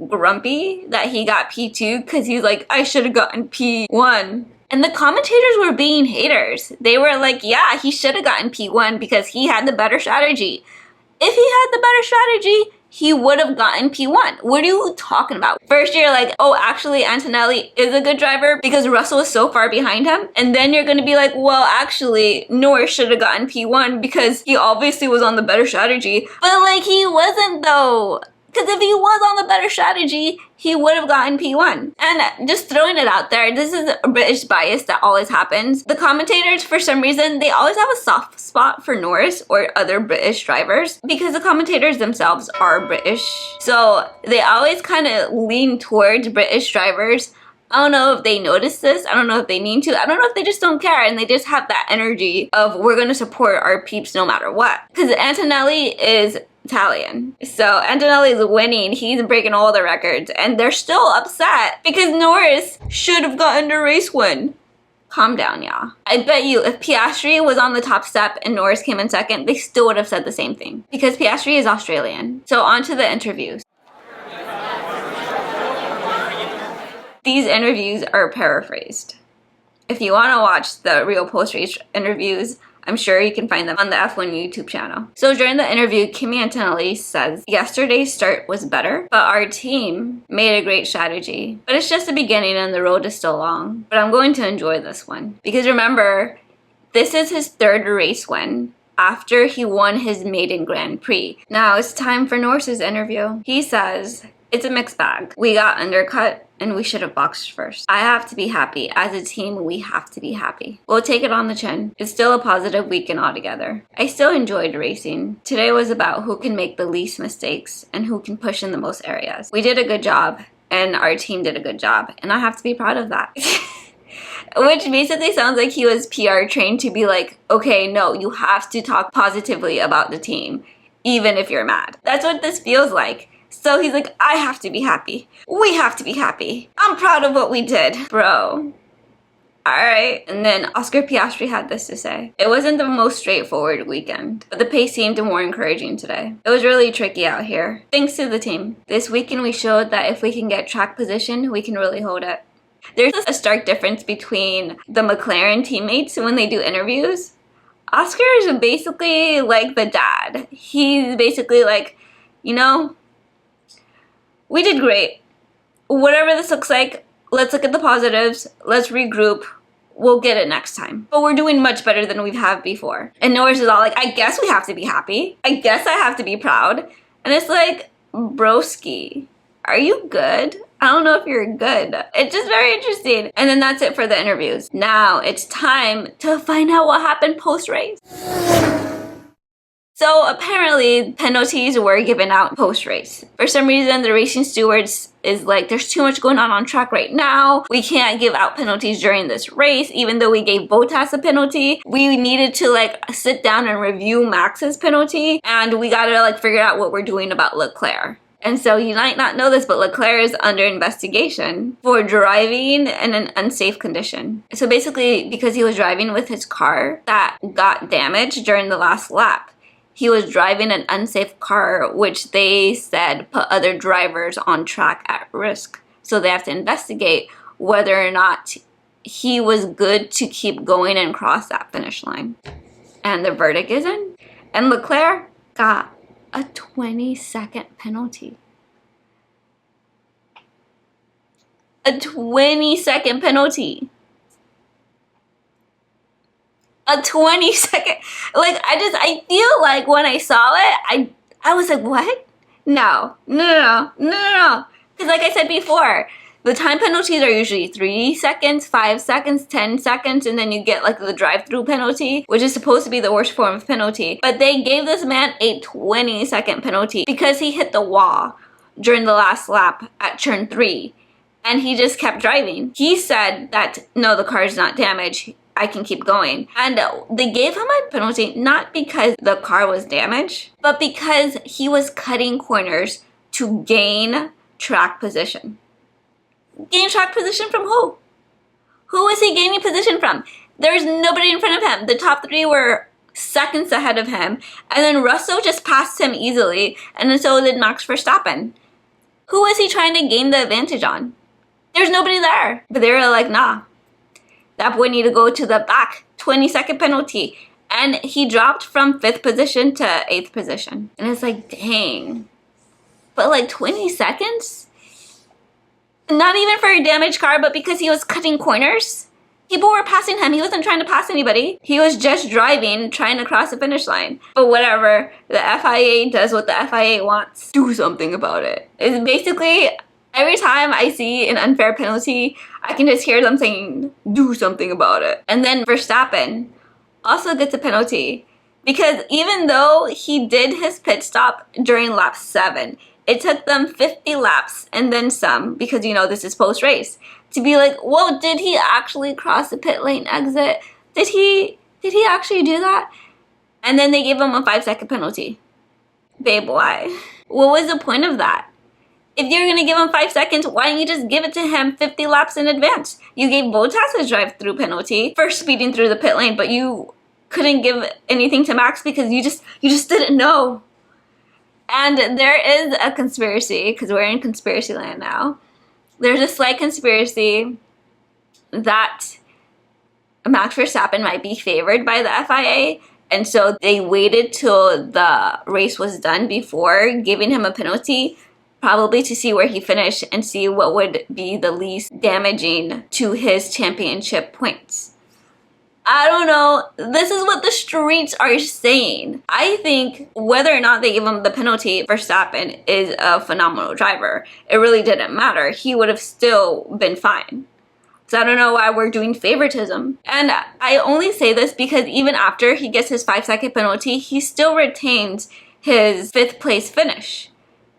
grumpy that he got P2 because he's like, I should have gotten P1. And the commentators were being haters. They were like, yeah, he should have gotten P1 because he had the better strategy. If he had the better strategy, he would have gotten P1. What are you talking about? First you're like, oh, actually Antonelli is a good driver because Russell is so far behind him. And then you're gonna be like, well, actually Norris should have gotten P1 because he obviously was on the better strategy. But like, he wasn't though. Because if he was on the better strategy, he would have gotten P1. And just throwing it out there, this is a British bias that always happens. The commentators, for some reason, they always have a soft spot for Norris or other British drivers because the commentators themselves are British. So they always kind of lean towards British drivers. I don't know if they notice this. I don't know if they mean to. I don't know if they just don't care and they just have that energy of we're going to support our peeps no matter what. Because Antonelli is Italian. So Antonelli is winning. He's breaking all the records. And they're still upset because Norris should have gotten the race win. Calm down, y'all. I bet you if Piastri was on the top step and Norris came in second, they still would have said the same thing. Because Piastri is Australian. So on to the interviews. These interviews are paraphrased. If you want to watch the real post-race interviews, I'm sure you can find them on the F1 YouTube channel. So during the interview, Kimi Antonelli says, yesterday's start was better, but our team made a great strategy. But it's just the beginning and the road is still long. But I'm going to enjoy this one. Because remember, this is his third race win after he won his maiden Grand Prix. Now it's time for Norris's interview. He says, it's a mixed bag. We got undercut and we should have boxed first. I have to be happy. As a team, we have to be happy. We'll take it on the chin. It's still a positive weekend altogether. I still enjoyed racing. Today was about who can make the least mistakes and who can push in the most areas. We did a good job and our team did a good job and I have to be proud of that. Which basically sounds like he was PR trained to be like, okay, no, you have to talk positively about the team, even if you're mad. That's what this feels like. So he's like, I have to be happy. We have to be happy. I'm proud of what we did. Bro. Alright. And then Oscar Piastri had this to say. It wasn't the most straightforward weekend, but the pace seemed more encouraging today. It was really tricky out here. Thanks to the team. This weekend we showed that if we can get track position, we can really hold it. There's a stark difference between the McLaren teammates when they do interviews. Oscar is basically like the dad. He's basically like, you know, we did great. Whatever this looks like, let's look at the positives. Let's regroup. We'll get it next time. But we're doing much better than we've had before. And Norris is all like, I guess we have to be happy. I guess I have to be proud. And it's like, broski, are you good? I don't know if you're good. It's just very interesting. And then that's it for the interviews. Now it's time to find out what happened post-race. So apparently penalties were given out post-race. For some reason, the racing stewards is like, there's too much going on track right now. We can't give out penalties during this race, even though we gave Bottas a penalty. We needed to like sit down and review Max's penalty, and we gotta like figure out what we're doing about Leclerc. And so you might not know this, but Leclerc is under investigation for driving in an unsafe condition. So basically, because he was driving with his car that got damaged during the last lap, he was driving an unsafe car, which they said put other drivers on track at risk. So they have to investigate whether or not he was good to keep going and cross that finish line. And the verdict is in. And Leclerc got a 20-second penalty. A 20-second penalty. A 20-second, like, I feel like when I saw it, I was like, what? No. Because like I said before, the time penalties are usually 3 seconds, 5 seconds, 10 seconds, and then you get like the drive-through penalty, which is supposed to be the worst form of penalty. But they gave this man a 20-second penalty because he hit the wall during the last lap at turn 3, and he just kept driving. He said that, no, the car is not damaged. I can keep going. And they gave him a penalty not because the car was damaged, but because he was cutting corners to gain track position. Gain track position from who? Who was he gaining position from? There's nobody in front of him. The top 3 were seconds ahead of him, and then Russell just passed him easily, and then so did Max Verstappen. Who was he trying to gain the advantage on? There's nobody there. But they were like, nah, that boy need to go to the back, 20-second penalty. And he dropped from 5th position to 8th position. And it's like, dang. But like 20 seconds? Not even for a damaged car, but because he was cutting corners? People were passing him. He wasn't trying to pass anybody. He was just driving, trying to cross the finish line. But whatever. The FIA does what the FIA wants. Do something about it. It's basically, every time I see an unfair penalty, I can just hear them saying, do something about it. And then Verstappen also gets a penalty. Because even though he did his pit stop during lap 7, it took them 50 laps and then some, because you know this is post-race, to be like, whoa, did he actually cross the pit lane exit? Did he actually do that? And then they gave him a 5-second penalty. Babe, why? What was the point of that? If you're gonna give him 5 seconds, why don't you just give it to him 50 laps in advance? You gave Bottas a drive-through penalty for speeding through the pit lane, but you couldn't give anything to Max because you just didn't know. And there is a conspiracy, because we're in conspiracy land now. There's a slight conspiracy that Max Verstappen might be favored by the FIA, and so they waited till the race was done before giving him a penalty, probably to see where he finished and see what would be the least damaging to his championship points. I don't know. This is what the streets are saying. I think whether or not they give him the penalty, Verstappen is a phenomenal driver. It really didn't matter. He would have still been fine. So I don't know why we're doing favoritism. And I only say this because even after he gets his 5-second penalty, he still retains his 5th place finish.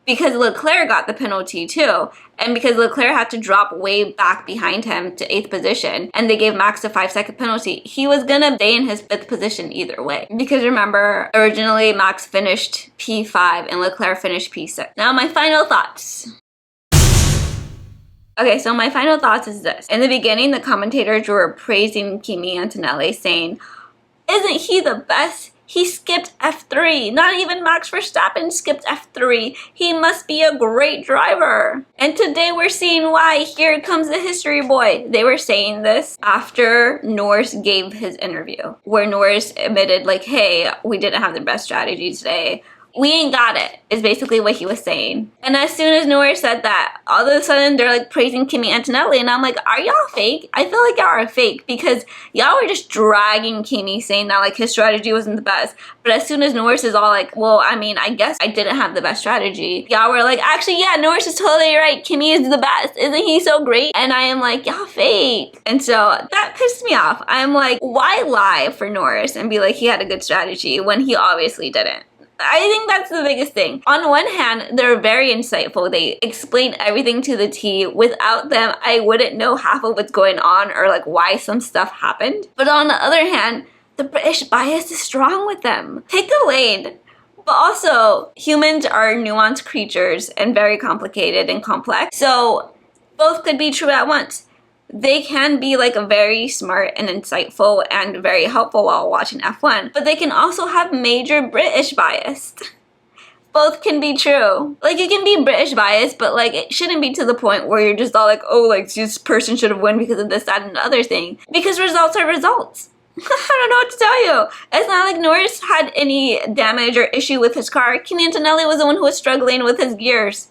Because Leclerc got the penalty too, and because Leclerc had to drop way back behind him to 8th position, and they gave Max a 5-second penalty, he was gonna stay in his 5th position either way. Because remember, originally Max finished P5 and Leclerc finished P6. Now my final thoughts. Okay, so my final thoughts is this. In the beginning, the commentators were praising Kimi Antonelli, saying, isn't he the best? He skipped F3. Not even Max Verstappen skipped F3. He must be a great driver. And today we're seeing why. Here comes the history boy. They were saying this after Norris gave his interview, where Norris admitted like, hey, we didn't have the best strategy today. We ain't got it, is basically what he was saying. And as soon as Norris said that, all of a sudden they're like praising Kimi Antonelli, and I'm like, are y'all fake? I feel like y'all are fake because y'all were just dragging Kimi, saying that like his strategy wasn't the best. But as soon as Norris is all like, well, I mean, I guess I didn't have the best strategy, y'all were like, actually, yeah, Norris is totally right. Kimi is the best. Isn't he so great? And I am like, y'all fake. And so that pissed me off. I'm like, why lie for Norris and be like he had a good strategy when he obviously didn't? I think that's the biggest thing. On one hand, they're very insightful. They explain everything to the T. Without them, I wouldn't know half of what's going on or like why some stuff happened. But on the other hand, the British bias is strong with them. Pick a lane. But also, humans are nuanced creatures and very complicated and complex. So both could be true at once. They can be like very smart and insightful and very helpful while watching F1, but they can also have major British bias. Both can be true. Like you can be British biased, but like it shouldn't be to the point where you're just all like, oh, like this person should have won because of this, that, and the other thing. Because results are results. I don't know what to tell you. It's not like Norris had any damage or issue with his car. Kimi Antonelli was the one who was struggling with his gears.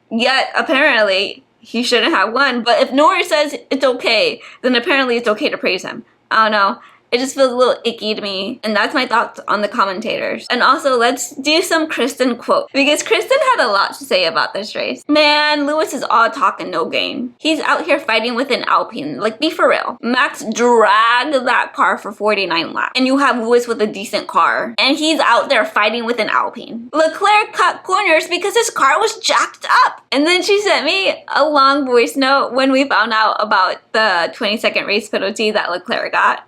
Yet, apparently, he shouldn't have won. But if Norris says it's okay, then apparently it's okay to praise him. I don't know. It just feels a little icky to me. And that's my thoughts on the commentators. And also, let's do some Kristen quotes. Because Kristen had a lot to say about this race. Man, Lewis is all talk and no game. He's out here fighting with an Alpine. Like, be for real. Max dragged that car for 49 laps. And you have Lewis with a decent car. And he's out there fighting with an Alpine. Leclerc cut corners because his car was jacked up. And then she sent me a long voice note when we found out about the 20-second race penalty that Leclerc got.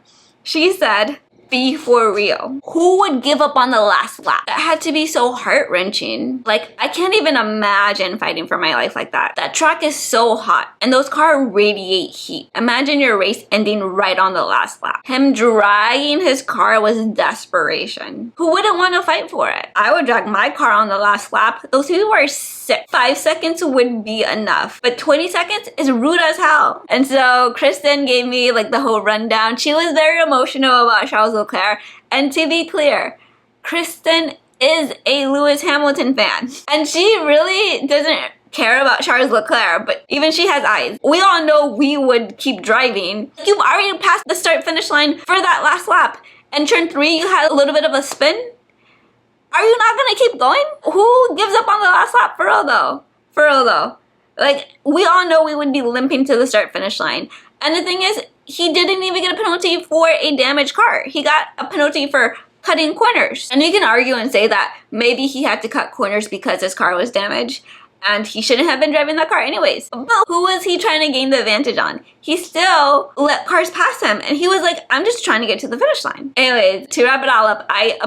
She said, Be for real. Who would give up on the last lap? That had to be so heart-wrenching. Like, I can't even imagine fighting for my life like that. That track is so hot, and those cars radiate heat. Imagine your race ending right on the last lap. Him dragging his car was desperation. Who wouldn't want to fight for it? I would drag my car on the last lap. Those people are sick. 5 seconds would be enough, but 20 seconds is rude as hell. And so Kristen gave me like the whole rundown. She was very emotional about Charles Leclerc, and to be clear, Kristen is a Lewis Hamilton fan, and she really doesn't care about Charles Leclerc, but even she has eyes. We all know we would keep driving. You've already passed the start finish line for that last lap, and turn 3 you had a little bit of a spin. Are you not gonna keep going? Who gives up on the last lap? For real though. For real though. Like, we all know we would be limping to the start finish line. And the thing is, he didn't even get a penalty for a damaged car. He got a penalty for cutting corners. And you can argue and say that maybe he had to cut corners because his car was damaged, and he shouldn't have been driving that car anyways. But who was he trying to gain the advantage on? He still let cars pass him, and he was like, I'm just trying to get to the finish line. Anyways, to wrap it all up, I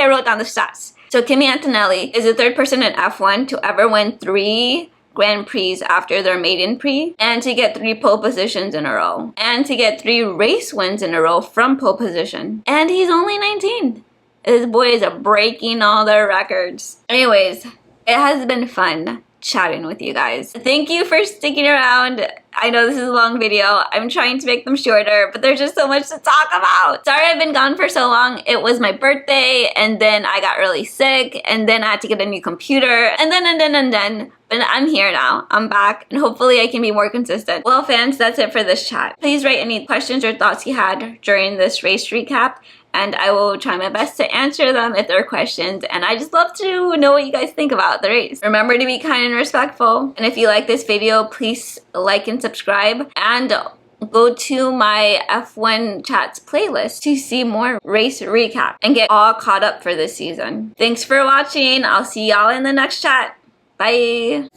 wrote down the stats. So Kimi Antonelli is the 3rd person in F1 to ever win 3 Grand Prix after their maiden Prix, and to get 3 pole positions in a row, and to get 3 race wins in a row from pole position. And he's only 19. This boy is breaking all their records. Anyways, it has been fun chatting with you guys. Thank you for sticking around. I know this is a long video. I'm trying to make them shorter, but there's just so much to talk about. Sorry I've been gone for so long. It was my birthday, and then I got really sick, and then I had to get a new computer, and then. But I'm here now. I'm back, and hopefully I can be more consistent. Well, fans, that's it for this chat. Please write any questions or thoughts you had during this race recap, and I will try my best to answer them if there are questions, and I just love to know what you guys think about the race. Remember to be kind and respectful, and if you like this video, please like and subscribe, and go to my F1 Chats playlist to see more race recap and get all caught up for this season. Thanks for watching. I'll see y'all in the next chat. Bye!